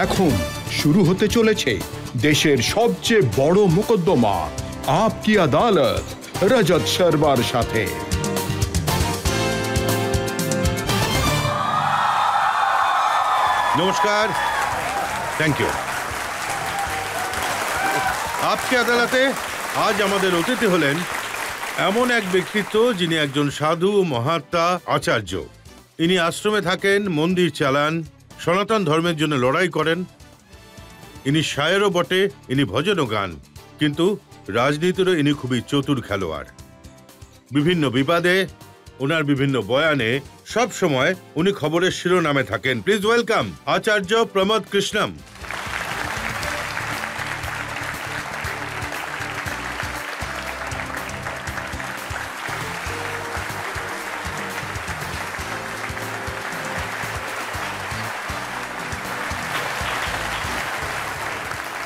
এখন শুরু হতে চলেছে দেশের সবচেয়ে বড় মোকদ্দমা আপকি আদালত রজত শর্মার সাথে। নমস্কার, থ্যাংক ইউ। আপকি আদালতে আজ আমাদের অতিথি হলেন এমন এক ব্যক্তিত্ব যিনি একজন সাধু মহাত্মা আচার্য। ইনি আশ্রমে থাকেন, মন্দির চালান, সনাতন ধর্মের জন্য লড়াই করেন। ইনি শায়েরও বটে, ইনি ভজনও গান, কিন্তু রাজনীতিরও ইনি খুবই চতুর খেলোয়াড়। বিভিন্ন বিবাদে, ওনার বিভিন্ন বয়ানে সব সময় উনি খবরের শিরোনামে থাকেন। প্লিজ ওয়েলকাম আচার্য প্রমোদ কৃষ্ণম।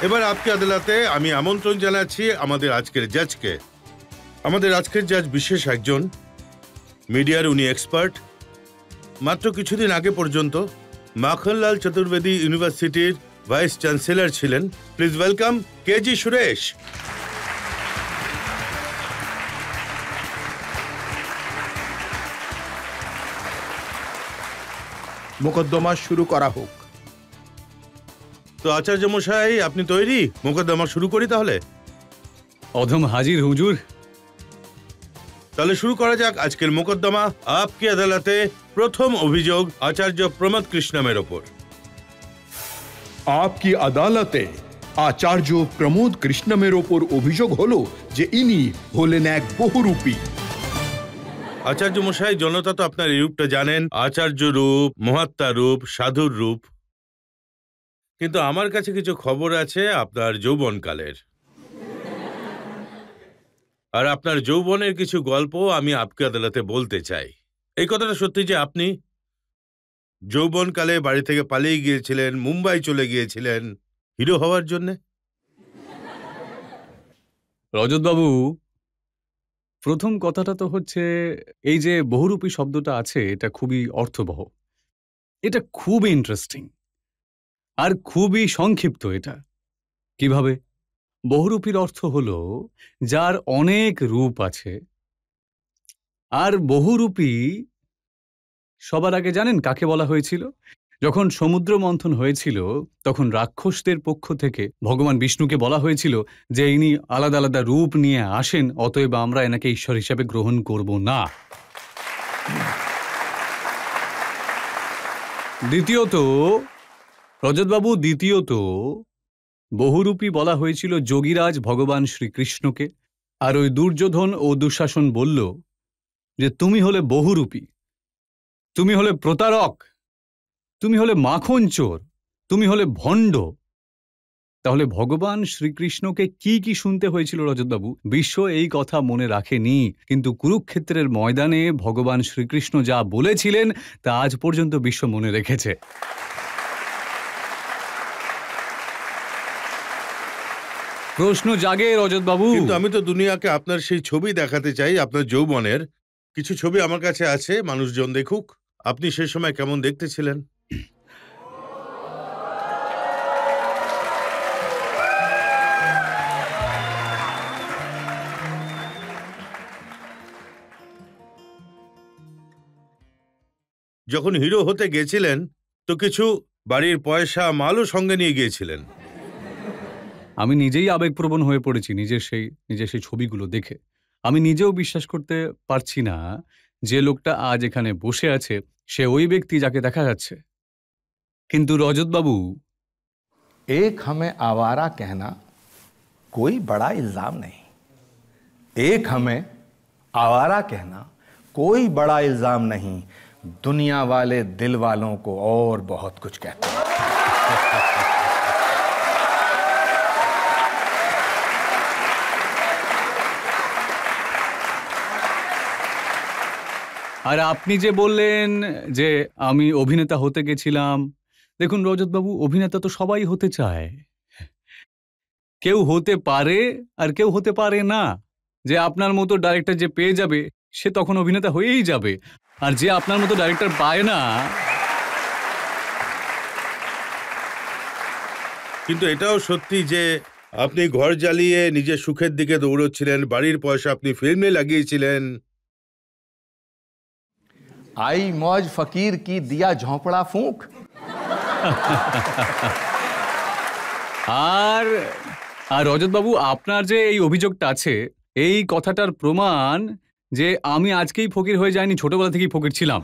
এবার আপকি আদালতে আমি আমন্ত্রণ জানাচ্ছি আমাদের আজকের জাজকে। আমাদের আজকের জাজ বিশেষ একজন, মিডিয়ার উনি এক্সপার্ট। মাত্র কিছুদিন আগে পর্যন্ত মাখনলাল চতুর্বেদী ইউনিভার্সিটির ভাইস চ্যান্সেলর ছিলেন। Please welcome KG Suresh. মোকদ্দমা শুরু করা হোক। তো আচার্য মশাই, আপনি তৈরি? মোকদ্দমা শুরু করি তাহলে। অধম হাজির হুজুর। তাহলে শুরু করা যাক আজকের মোকদ্দমা। আপকি আদালতে প্রথম অভিযোগ আচার্য প্রমোদ কৃষ্ণমের ওপর। আপকি আদালতে আচার্য প্রমোদ কৃষ্ণমের ওপর অভিযোগ হলো যে ইনি হলেন এক বহুরূপী। আচার্য মশাই, জনতা তো আপনার এই রূপটা জানেন, আচার্য রূপ, মহাত্মা রূপ, সাধুর রূপ। কিন্তু আমার কাছে কিছু খবর আছে আপনার যৌবনকালের, আর আপনার যৌবনের কিছু গল্প আমি আপকি আদালতে বলতে চাই। এই কথাটা সত্যি যে আপনি যৌবনকালে বাড়ি থেকে পালিয়ে গিয়েছিলেন, মুম্বাই চলে গিয়েছিলেন হিরো হওয়ার জন্যে? রজতবাবু, প্রথম কথাটা তো হচ্ছে এই যে বহুরূপী শব্দটা আছে, এটা খুবই অর্থবহ, এটা খুবই ইন্টারেস্টিং আর খুবই সংক্ষিপ্ত। এটা কিভাবে? বহুরূপীর অর্থ হলো যার অনেক রূপ আছে। আর বহুরূপী সবার আগে জানেন কাকে বলা হয়েছিল? যখন সমুদ্র মন্থন হয়েছিল তখন রাক্ষসদের পক্ষ থেকে ভগবান বিষ্ণুকে বলা হয়েছিল যে ইনি আলাদা আলাদা রূপ নিয়ে আসেন, অতএব আমরা এনাকে ঈশ্বর হিসাবে গ্রহণ করব না। দ্বিতীয়ত রজতবাবু, বহুরূপী বলা হয়েছিল যোগীরাজ ভগবান শ্রীকৃষ্ণকে। আর ওই দুর্যোধন ও দুঃশাসন বলল যে তুমি হলে বহুরূপী, তুমি হলে প্রতারক, তুমি হলে মাখন চোর, তুমি হলে ভণ্ড। তাহলে ভগবান শ্রীকৃষ্ণকে কি কি শুনতে হয়েছিল রজতবাবু? বিশ্ব এই কথা মনে রাখেনি, কিন্তু কুরুক্ষেত্রের ময়দানে ভগবান শ্রীকৃষ্ণ যা বলেছিলেন তা আজ পর্যন্ত বিশ্ব মনে রেখেছে। প্রশ্ন জাগে রজতবাবু। কিন্তু আমি তো দুনিয়াকে আপনার সেই ছবি দেখাতে চাই, আপনার যৌবনের কিছু ছবি আমার কাছে আছে, মানুষজন দেখুক আপনি সেই সময় কেমন দেখতে ছিলেন। যখন হিরো হতে গেছিলেন তো কিছু বাড়ির পয়সা মালও সঙ্গে নিয়ে গিয়েছিলেন। আমি নিজেই আবেগপ্রবণ হয়ে পড়েছি নিজের সেই ছবিগুলো দেখে। আমি নিজেও বিশ্বাস করতে পারছি না যে লোকটা আজ এখানে বসে আছে সে ওই ব্যক্তি যাকে দেখা যাচ্ছে। কিন্তু রজতবাবু, एक हमें आवारा कहना कोई बड़ा इल्जाम नहीं, एक हमें आवारा कहना कोई बड़ा इल्जाम नहीं, दुनिया वाले दिल वालों को और बहुत कुछ कहते हैं। আর আপনি যে বললেন যে আমি অভিনেতা হতে গেছিলাম, দেখুন রজতবাবু, অভিনেতা তো সবাই হতে চায়। কেউ হতে পারে আর কেউ হতে পারে না। যে আপনার মতো ডাইরেক্টর যে পেয়ে যাবে সে তখন অভিনেতা হয়েই যাবে, আর যে আপনার মতো ডাইরেক্টর পায় না কিন্তু এটাও সত্যি যে আপনি ঘর জ্বালিয়ে নিজের সুখের দিকে দৌড়চ্ছিলেন, বাড়ির পয়সা আপনি ফিল্মে লাগিয়েছিলেন। आई मौज फकीर की दिया झोंपड़ा फूंक। আর আর রজতবাবু, আপনার যে এই অভিযোগটা আছে, এই কথাটার প্রমাণ যে আমি আজকেই ফকির হয়ে যাইনি, ছোটবেলা থেকেই ফকির ছিলাম।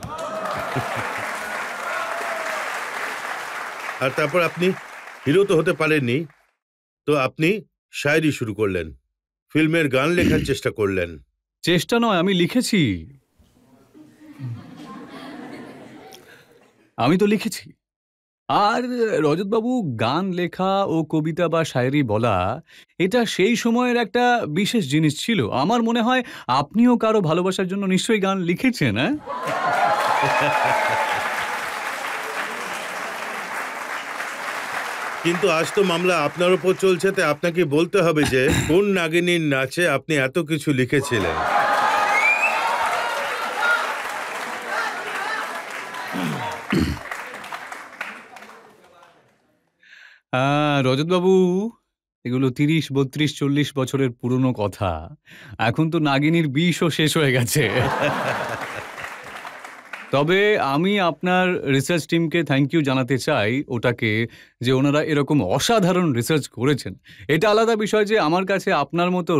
আর তারপর আপনি হিরো তো হতে পারেননি, তো আপনি শায়রি শুরু করলেন, ফিল্মের গান লেখার চেষ্টা করলেন। চেষ্টা নয়, আমি লিখেছি। আমি তো লিখেছি। আর রজতবাবু, গান লেখা ও কবিতা বা শায়রি বলা এটা সেই সময়ের একটা বিশেষ জিনিস ছিল। আমার মনে হয় আপনিও কারো ভালোবাসার জন্য নিশ্চয়ই গান লিখেছেন, হ্যাঁ? কিন্তু আজ তো মামলা আপনার উপর চলছে, তাই আপনাকে বলতে হবে যে কোন নাগিনীর নাচে আপনি এত কিছু লিখেছিলেন। রজতবাবু, এগুলো 30, 32, 40 বছরের পুরনো কথা। এখন তো নাগিনীর বিষও শেষ হয়ে গেছে। তবে আমি আপনার রিসার্চ টিমকে থ্যাংক ইউ জানাতে চাই, ওটাকে, যে ওনারা এরকম অসাধারণ রিসার্চ করেছেন। এটা আলাদা বিষয় যে আমার কাছে আপনার মতো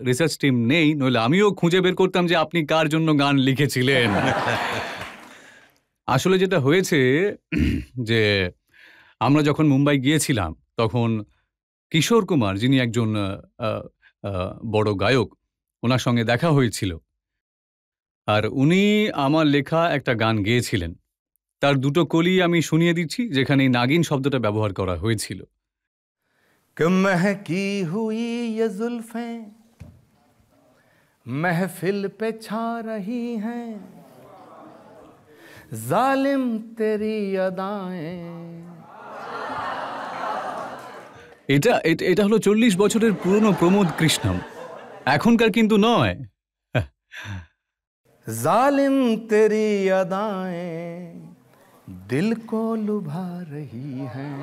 রিসার্চ টিম নেই, নইলে আমিও খুঁজে বের করতাম যে আপনি কার জন্য গান লিখেছিলেন। আসলে যেটা হয়েছে যে আমরা যখন মুম্বাই গিয়েছিলাম তখন কিশোর কুমার, যিনি একজন বড় গায়ক, ওনার সঙ্গে দেখা হয়েছিল। আর উনি আমার লেখা একটা গান গেয়েছিলেন। তার দুটো কলি আমি শুনিয়ে দিচ্ছি, যেখানে নাগিন শব্দটা ব্যবহার করা হয়েছিল। कि महकी हुई ये जुल्फें महफिल पे छा रही हैं, जालिम तेरी अदाएं। এটা এটা এটা হলো 40 বছরের পুরনো প্রমোদ কৃষ্ণম, এখনকার কিন্তু নয়। जालिम तेरी अदाएं दिल को लुभा रही हैं।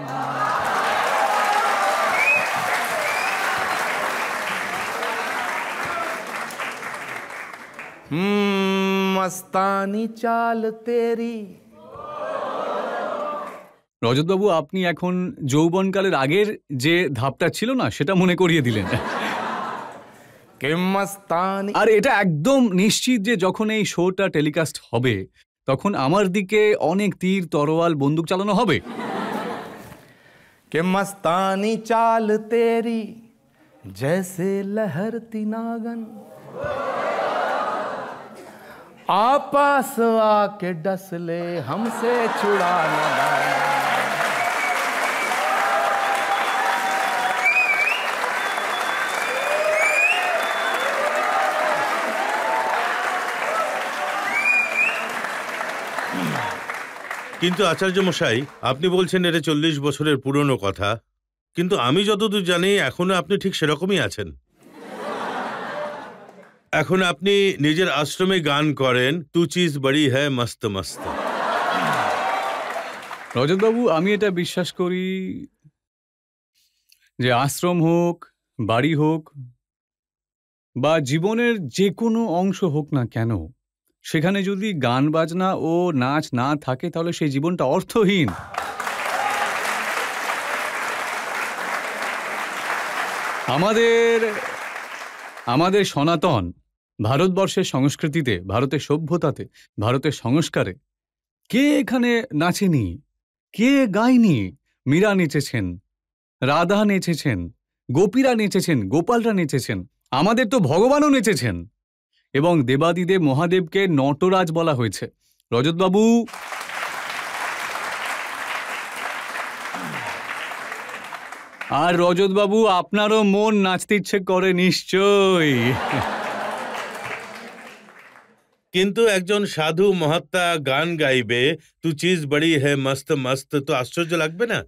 मस्तानी चाल तेरी। রজতবাবু, আপনি এখন যৌবনকালের আগের যে ধাপটা ছিল না, সেটা মনে করিয়ে দিলেন। कि मस्तानी। আর এটা একদম নিশ্চিত যে যখন এই শোটা টেলিকাস্ট হবে তখন আমার দিকে অনেক তীর, তরোয়াল, বন্দুক চালানো হবে। कि मस्तानी चाल तेरी जैसे लहरती नागन, आपास आके डस ले हमसे छुड़ा न दामन। কিন্তু আচার্য মশাই, আপনি বলছেন এটা 40 বছরের পুরনো কথা, কিন্তু আমি যতদূর জানি এখনো আপনি ঠিক সেরকমই আছেন। এখন আপনি নিজের আশ্রমে গান করেন, তু চিজ বড়ি হ্যায় মস্ত মস্ত। রজতবাবু, আমি এটা বিশ্বাস করি যে আশ্রম হোক, বাড়ি হোক, বা জীবনের যে কোনো অংশ হোক না কেন, সেখানে যদি গান বাজনা ও নাচ না থাকে তাহলে সেই জীবনটা অর্থহীন। আমাদের সনাতন ভারতবর্ষের সংস্কৃতিতে, ভারতের সভ্যতাতে, ভারতের সংস্কারে কে এখানে নাচেনি, কে গায়নি? মীরা নেচেছেন, রাধা নেচেছেন, গোপীরা নেচেছেন, গোপালরা নেচেছেন, আমাদের তো ভগবানও নেচেছেন। এবং দেবাদিদেব মহাদেবকে নটরাজ বলা হয়েছে। রজতবাবু, আর রজতবাবু, আপনারও মন নাচতে ইচ্ছে করে নিশ্চয়ই। কিন্তু একজন সাধু মহাত্মা গান গাইবে, তু চিজ বড়ি হ্যায় মস্ত মস্ত, তো আশ্চর্য লাগবে না?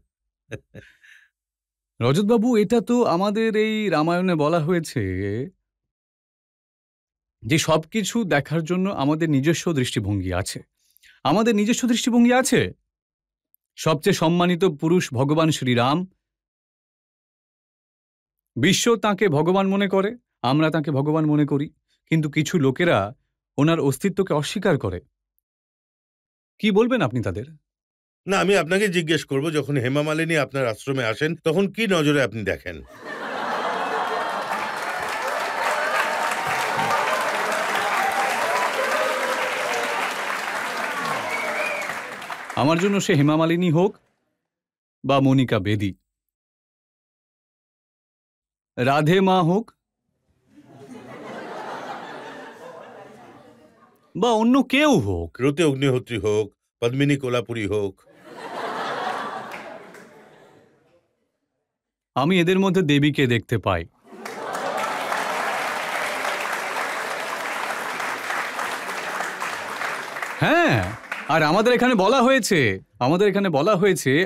রজতবাবু, এটা তো আমাদের এই রামায়ণে বলা হয়েছে যে সবকিছু দেখার জন্য আমাদের নিজস্ব দৃষ্টিভঙ্গি আছে। আমাদের নিজস্ব দৃষ্টিভঙ্গি আছে। সবচেয়ে সম্মানিত পুরুষ ভগবান শ্রীরাম, বিশ্ব তাঁকে ভগবান মনে করে, আমরা তাঁকে ভগবান মনে করি, কিন্তু কিছু লোকেরা ওনার অস্তিত্বকে অস্বীকার করে। কি বলবেন আপনি তাদের? না, আমি আপনাকে জিজ্ঞেস করব, যখন হেমা মালিনী আপনার আশ্রমে আসেন তখন কি নজরে আপনি দেখেন? আমার জন্য সে হেমা মালিনী হোক বা মনিকা বেদি, রাধে মা হোক বা অন্য কেউ হোক, রতি অগ্নিহোত্রী হোক, পদ্মিনী কোলাপুরী হোক, আমি এদের মধ্যে দেবীকে দেখতে পাই। হ্যাঁ, আর আমাদের এখানে বলা হয়েছে,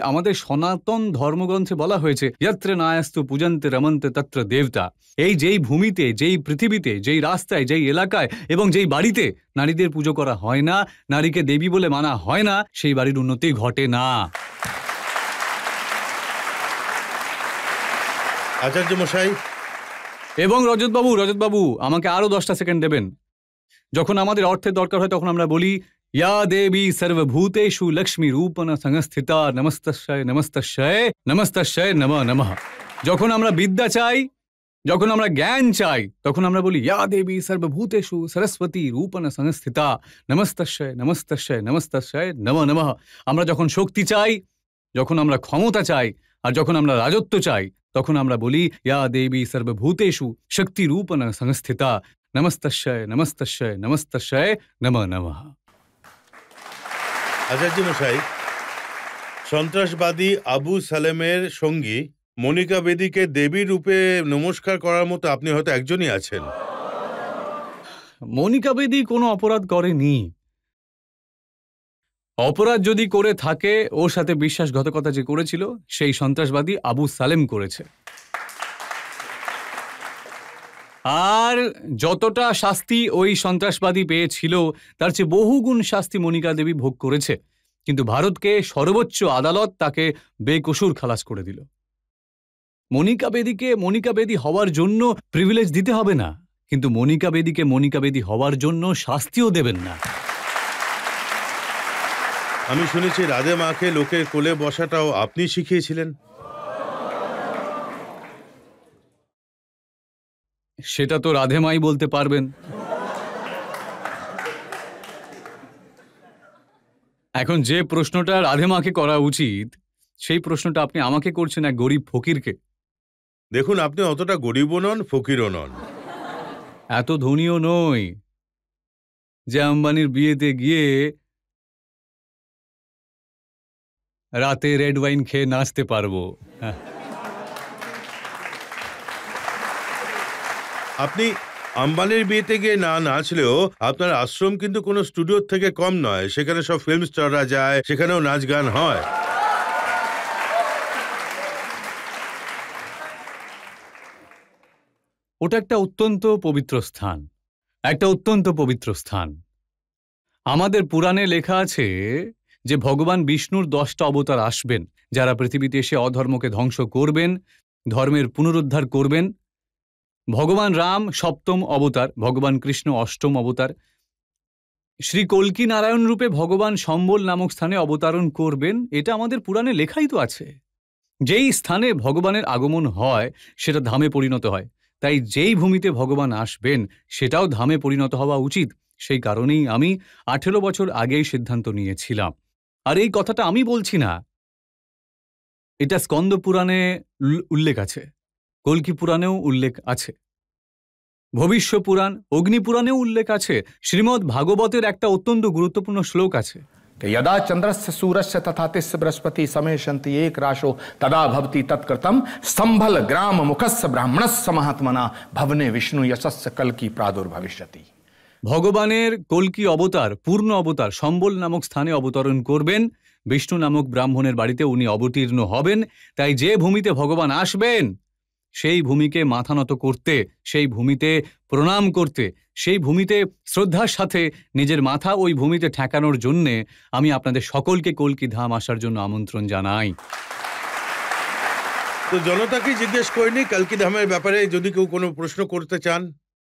আমাদের সনাতন ধর্মগ্রন্থে বলা হয়েছে, যত্র নায়াস্তু পূজন্তে রমন্তে তত্র দেবতা। এই যেই ভূমিতে, যেই পৃথিবীতে, যেই রাস্তায়, যেই এলাকায় এবং যেই বাড়িতে নারীদের পুজো করা হয় না, নারীকে দেবী বলে মানা হয় না, সেই বাড়ির উন্নতি ঘটে না। আচার্য মশাই এবং রজতবাবু আমাকে আরো 10টা সেকেন্ড দেবেন। যখন আমাদের অর্থের দরকার হয় তখন আমরা বলি, ইয়া দেবী সর্বভূতেষু লক্ষ্মী রূপণ সংস্থিতা নমস্তস্যয় নমস্তস্যয় নমস্তস্যয় নমঃ নমঃ। যখন আমরা বিদ্যা চাই, যখন আমরা জ্ঞান চাই, তখন আমরা বলি, ইয়া দেবী সর্বভূতেষু সরস্বতী রূপণ সংস্থিতা নমস্তস্যয় নমস্তস্যয় নমস্তস্যয় নমঃ নমঃ। আমরা যখন শক্তি চাই, যখন আমরা ক্ষমতা চাই, আর যখন আমরা রাজত্ব চাই, তখন আমরা বলি, ইয়া দেবী সর্বভূতেষু শক্তি রূপণ সংস্থিতা নমস্তস্যয় নমস্তস্যয় নমস্তস্যয় নমঃ নমঃ। আচার্য মশাই, সন্ত্রাসবাদী আবু সালেমের সঙ্গী মনিকা বেদিকে দেবী রূপে নমস্কার করার মতো আপনি হয়তো একজনই আছেন। মনিকা বেদি কোনো অপরাধ করেনি। অপরাধ যদি করে থাকে, ওর সাথে বিশ্বাসঘাতকতা যে করেছিল, সেই সন্ত্রাসবাদী আবু সালেম করেছে। আর যতটা শাস্তি ওই সন্ত্রাসবাদী পেয়েছিল, তার চেয়ে বহুগুণ শাস্তি মনিকা দেবী ভোগ করেছে। কিন্তু ভারতকে সর্বোচ্চ আদালত তাকে বেকসুর খালাস করে দিল। মনিকা বেদিকে মনিকা বেদি হওয়ার জন্য প্রিভিলেজ দিতে হবে না, কিন্তু মনিকা বেদিকে মনিকা বেদি হওয়ার জন্য শাস্তিও দেবেন না। আমি শুনেছি রাধে মাকে লোকের কোলে বসাটাও আপনি শিখিয়েছিলেন। সেটা তো রাধে মাই বলতে পারবেন। এখন যে প্রশ্নটা রাধে মাকে করা উচিত, সেই প্রশ্নটা আপনি আমাকে করছেন, এক গরিব ফকিরকে। দেখুন, আপনি অতটা গরিবও নন, ফকিরও নন। এত ধনীও নই যে আম্বানির বিয়েতে গিয়ে রাতে রেড ওয়াইন খেয়ে নাচতে পারবো। আপনি আম্বানির বিয়েতে গিয়ে না নাচলেও আপনার আশ্রম কিন্তু কোনো স্টুডিওর থেকে কম নয়। সেখানে সব ফিল্ম স্টাররা যায়, সেখানেও নাচ গান হয়। ওটা একটা অত্যন্ত পবিত্র স্থান, একটা অত্যন্ত পবিত্র স্থান। আমাদের পুরাণে লেখা আছে যে ভগবান বিষ্ণুর 10টা অবতার আসবেন, যারা পৃথিবীতে এসে অধর্মকে ধ্বংস করবেন, ধর্মের পুনরুদ্ধার করবেন। ভগবান রাম 7ম অবতার, ভগবান কৃষ্ণ 8ম অবতার। শ্রী কল্কি নারায়ণ রূপে ভগবান সম্বল নামক স্থানে অবতরণ করবেন, এটা আমাদের পুরাণে লেখাই তো আছে। যেই স্থানে ভগবানের আগমন হয় সেটা ধামে পরিণত হয়, তাই যেই ভূমিতে ভগবান আসবেন সেটাও ধামে পরিণত হওয়া উচিত। সেই কারণেই আমি 18 বছর আগেই সিদ্ধান্ত নিয়েছিলাম। আর এই কথাটা আমি বলছি না, এটা স্কন্দ পুরাণে উল্লেখ আছে, কল্কি পুরাণেও উল্লেখ আছে, ভবিষ্য পুরাণ অগ্নি পুরাণেও উল্লেখ আছে, শ্রীমদ্ ভাগবতের একটা অত্যন্ত গুরুত্বপূর্ণ শ্লোক আছে, यदा चंद्रस्य सूरस्य तथा तिस्य बृहस्पति समेशन्ति एक राशो तदा भवति तत्कृतं संभल ग्राम मुखस्य ब्राह्मणस्य महात्मना भवने विष्णु यशस्य कल्की प्रादुर्भविष्यति। ভগবানের কল্কি অবতার, পূর্ণ অবতার সম্বল নামক স্থানে অবতরণ করবেন, বিষ্ণু নামক ব্রাহ্মণের বাড়িতে উনি অবতীর্ণ হবেন। তাই যে ভূমিতে ভগবান আসবেন সেই ভূমিকে মাথা নত করতে, সেই ভূমিতে প্রণাম করতে, সেই ভূমিতে শ্রদ্ধার সাথে নিজের মাথা ওই ভূমিতে ঠেকানোর জন্যে আমি আপনাদের সকলকে কল্কি ধাম আসার জন্য আমন্ত্রণ জানাই। তো জনতাকে জিজ্ঞেস করিনি কালকি ধামের ব্যাপারে যদি কেউ কোনো প্রশ্ন করতে চান।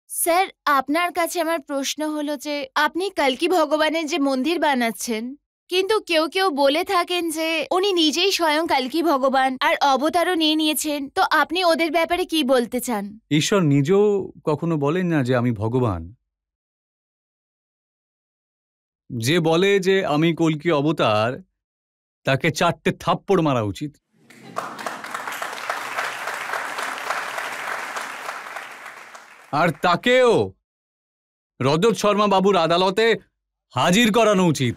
স্যার, আপনার কাছে আমার প্রশ্ন হলো যে আপনি কল্কি ভগবানের যে মন্দির বানাচ্ছেন, কিন্তু কেউ কেউ বলে থাকেন যে উনি নিজেই স্বয়ং কল্কি ভগবান আর অবতারও নিয়ে নিয়েছেন, তো আপনি ওদের ব্যাপারে কি বলতে চান? ঈশ্বর নিজেও কখনো বলেন না যে আমি ভগবান। যে বলে যে আমি কল্কি অবতার তাকে 4টে থাপ্পড় মারা উচিত। আর তাকেও রজত শর্মা বাবুর আদালতে হাজির করানো উচিত।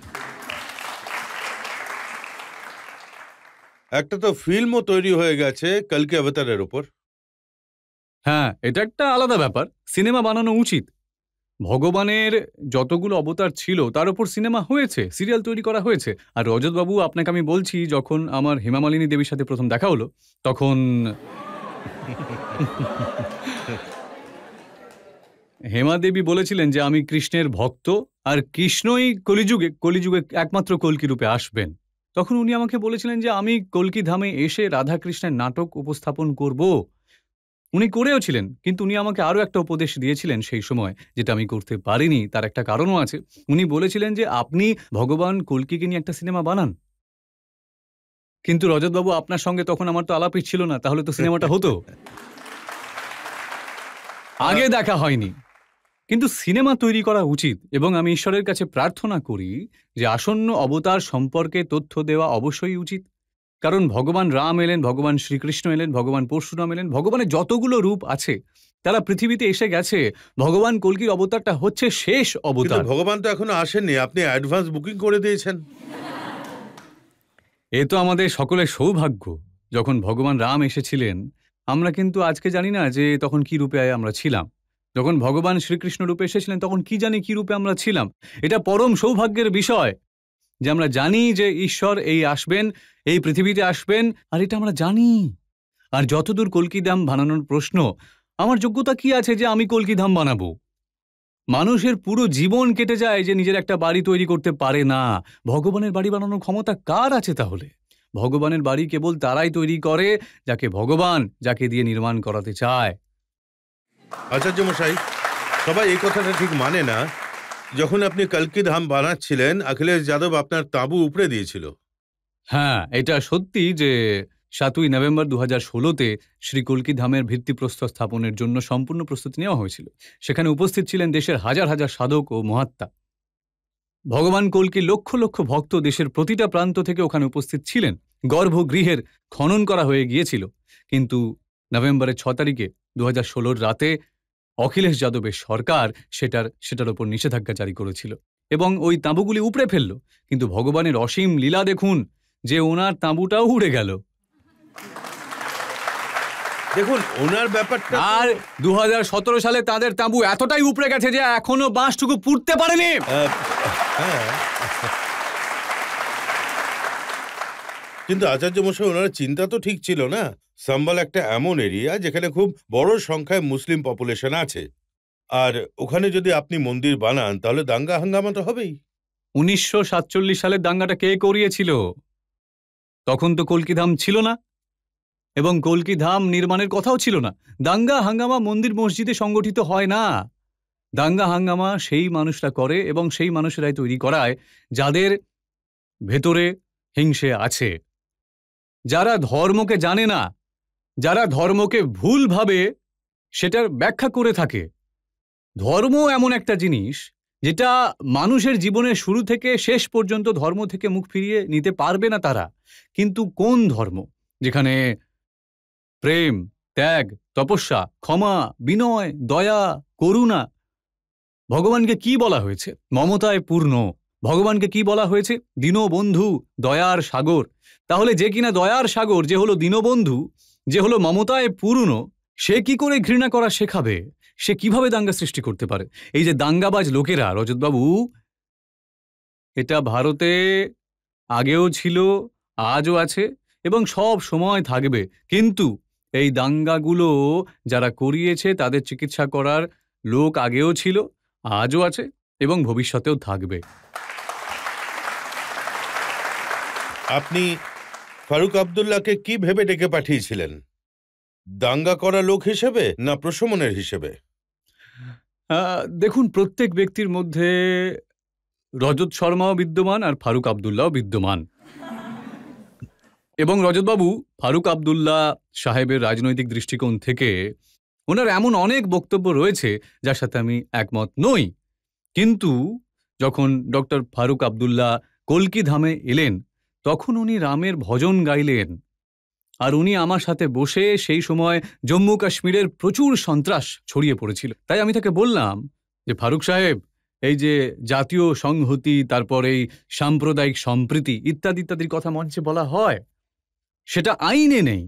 একটা তো ফিল্মও তৈরি হয়ে গেছে কল্কি অবতারের উপর। হ্যাঁ, এটা একটা আলাদা ব্যাপার, সিনেমা বানানো উচিত। ভগবানের যতগুলো অবতার ছিল তার উপর সিনেমা হয়েছে, সিরিয়াল তৈরি করা হয়েছে। আর রজতবাবু, আপনাকে আমি বলছি, যখন আমার হেমা মালিনী দেবীর সাথে প্রথম দেখা হলো তখন হেমা দেবী বলেছিলেন যে আমি কৃষ্ণের ভক্ত আর কৃষ্ণই কলিযুগে একমাত্র কল্কি রূপে আসবেন। তখন উনি আমাকে বলেছিলেন যে আমি কল্কি ধামে এসে রাধাকৃষ্ণের নাটক উপস্থাপন করব। উনি করেও ছিলেন, কিন্তু উনি আমাকে আরও একটা উপদেশ দিয়েছিলেন সেই সময়, যেটা আমি করতে পারিনি। তার একটা কারণও আছে। উনি বলেছিলেন যে আপনি ভগবান কল্কিকে নিয়ে একটা সিনেমা বানান। কিন্তু রজতবাবু, আপনার সঙ্গে তখন আমার তো আলাপই ছিল না, তাহলে তো সিনেমাটা হতো। আগে দেখা হয়নি, কিন্তু সিনেমা তৈরি করা উচিত। এবং আমি ঈশ্বরের কাছে প্রার্থনা করি যে আসন্ন অবতার সম্পর্কে তথ্য দেওয়া অবশ্যই উচিত। কারণ ভগবান রাম এলেন, ভগবান শ্রীকৃষ্ণ এলেন, ভগবান পরশুরাম এলেন, ভগবানের যতগুলো রূপ আছে তারা পৃথিবীতে এসে গেছে। ভগবান কল্কির অবতারটা হচ্ছে শেষ কিন্তু অবতার। ভগবান তো এখনো আসেননি, আপনি অ্যাডভান্স বুকিং করে দিয়েছেন। এ তো আমাদের সকলের সৌভাগ্য। যখন ভগবান রাম এসেছিলেন, আমরা কিন্তু আজকে জানি না যে তখন কি রূপে আমরা ছিলাম। যখন ভগবান শ্রীকৃষ্ণ রূপে এসেছিলেন তখন কি জানি কি রূপে আমরা ছিলাম। এটা পরম সৌভাগ্যের বিষয় যে আমরা জানি যে ঈশ্বর এই আসবেন, এই পৃথিবীতে আসবেন, আর এটা আমরা জানি। আর যতদূর কল্কি ধাম বানানোর প্রশ্ন, আমার যোগ্যতা কি আছে যে আমি কল্কি ধাম বানাবো? মানুষের পুরো জীবন কেটে যায় যে নিজের একটা বাড়ি তৈরি করতে পারে না। ভগবানের বাড়ি বানানোর ক্ষমতা কার আছে তাহলে? ভগবানের বাড়ি কেবল তারাই তৈরি করে যাকে ভগবান যাকে দিয়ে নির্মাণ করাতে চায়। আচার্য মশাই, সবাই এই কথাটা ঠিক মানে না। যখন আপনি কল্কি ধাম বানাচ্ছিলেন, অখিলেশ যাদব আপনার তাঁবু উপড়ে দিয়েছিল। হ্যাঁ, এটা সত্যি যে 7ই নভেম্বর 2016-তে শ্রী কল্কি ধামের ভিত্তিপ্রস্তর স্থাপনের জন্য সম্পূর্ণ প্রস্তুতি নেওয়া হয়েছিল। সেখানে উপস্থিত ছিলেন দেশের হাজার হাজার সাধক ও মহাত্মা। ভগবান কল্কি লক্ষ লক্ষ ভক্ত দেশের প্রতিটা প্রান্ত থেকে ওখানে উপস্থিত ছিলেন। গর্ভগৃহের খনন করা হয়ে গিয়েছিল, কিন্তু নভেম্বরের 6 তারিখে 2016 রাতে অখিলেশ যাদবের সরকার সেটার ওপর নিষেধাজ্ঞা জারি করেছিল এবং ওই তাঁবুগুলি উপড়ে ফেলল। কিন্তু ভগবানের অসীম লীলা দেখুন যে ওনার তাঁবুটাও উড়ে গেল। দেখুন ওনার ব্যাপারটা। আর 2017 সালে তাদের তাঁবু এতটাই উপড়ে গেছে যে এখনো বাঁশটুকু পুড়তে পারেনি। হ্যাঁ, কিন্তু আচার্য মশাই, ওনার চিন্তা তো ঠিক ছিল না। সাম্বাল একটা এমন এরিয়া যেখানে খুব বড় সংখ্যায় মুসলিম পপুলেশন আছে, আর ওখানে যদি আপনি মন্দির বানান তাহলে দাঙ্গা হাঙ্গামা তো হবেই। 1947 সালের দাঙ্গাটা কে করিয়েছিল? তখন তো কল্কি ধাম ছিল না এবং কল্কি ধাম নির্মাণের কথাও ছিল না। দাঙ্গা হাঙ্গামা মন্দির মসজিদে সংগঠিত হয় না। দাঙ্গা হাঙ্গামা সেই মানুষরা করে এবং সেই মানুষেরাই তৈরি করায় যাদের ভেতরে হিংসে আছে, যারা ধর্মকে জানে না, যারা ধর্মকে ভুলভাবে সেটার ব্যাখ্যা করে থাকে। ধর্ম এমন একটা জিনিস যেটা মানুষের জীবনের শুরু থেকে শেষ পর্যন্ত ধর্ম থেকে মুখ ফিরিয়ে নিতে পারবে না তারা। কিন্তু কোন ধর্ম যেখানে প্রেম, ত্যাগ, তপস্যা, ক্ষমা, বিনয়, দয়া, করুণা, ভগবানকে কি বলা হয়েছে? মমতায় পূর্ণ। ভগবানকে কি বলা হয়েছে? দীনবন্ধু, দয়ার সাগর। তাহলে যে কিনা দয়ার সাগর, যে হলো দীনবন্ধু, যে হলো মমতায় পূর্ণ, সে কি করে ঘৃণা করা শেখাবে? সে কিভাবে দাঙ্গা সৃষ্টি করতে পারে? এই যে দাঙ্গাবাজ লোকেরা, রজতবাবু, এটা ভারতে আগেও ছিল, আজও আছে এবং সব সময় থাকবে। কিন্তু এই দাঙ্গাগুলো যারা করিয়েছে তাদের চিকিৎসা করার লোক আগেও ছিল, আজও আছে এবং ভবিষ্যতেও থাকবে। আপনি ফারুক আব্দুল্লাহকে কি ভেবে ডেকে পাঠিয়েছিলেন? দাঙ্গা করা লোক হিসেবে না প্রশমনের হিসেবে? দেখুন, প্রত্যেক ব্যক্তির মধ্যে রজত শর্মাও বিদ্যমান আর ফারুক আবদুল্লাহও বিদ্যমান। এবং রজতবাবু, ফারুক আবদুল্লাহ সাহেবের রাজনৈতিক দৃষ্টিকোণ থেকে ওনার এমন অনেক বক্তব্য রয়েছে যার সাথে আমি একমত নই। কিন্তু যখন ডক্টর ফারুক আবদুল্লাহ কল্কি ধামে এলেন তখন উনি রামের ভজন গাইলেন। আর উনি আমার সাথে বসে সেই সময় জম্মু কাশ্মীরের প্রচুর সন্ত্রাস ছড়িয়ে পড়েছিল। তাই আমি তাকে বললাম যে ফারুক সাহেব, এই যে জাতীয় সংহতি, তারপর এই সাম্প্রদায়িক সম্প্রীতি ইত্যাদি ইত্যাদির কথা মঞ্চে বলা হয়, সেটা আইনে নেই।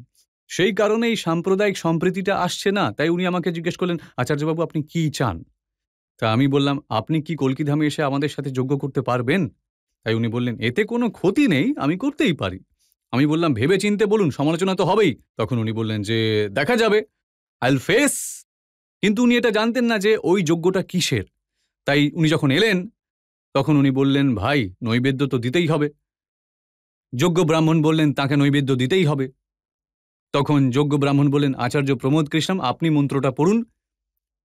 সেই কারণে এই সাম্প্রদায়িক সম্প্রীতিটা আসছে না। তাই উনি আমাকে জিজ্ঞেস করলেন, আচার্যবাবু আপনি কি চান? তা আমি বললাম, আপনি কি কল্কি ধামে এসে আমাদের সাথে যজ্ঞ করতে পারবেন? তাই উনি বললেন, এতে কোনো ক্ষতি নেই, আমি করতেই পারি। আমি বললাম, ভেবে চিনতে বলুন, সমালোচনা তো হবেই। তখন উনি বললেন যে দেখা যাবে, আইল ফেস। কিন্তু উনি এটা জানতেন না যে ওই যজ্ঞটা কিসের। তাই উনি যখন এলেন তখন উনি বললেন, ভাই নৈবেদ্য তো দিতেই হবে। যজ্ঞ ব্রাহ্মণ বললেন, তাকে নৈবেদ্য দিতেই হবে। তখন যজ্ঞ ব্রাহ্মণ বললেন, আচার্য প্রমোদ কৃষ্ণম, আপনি মন্ত্রটা পড়ুন।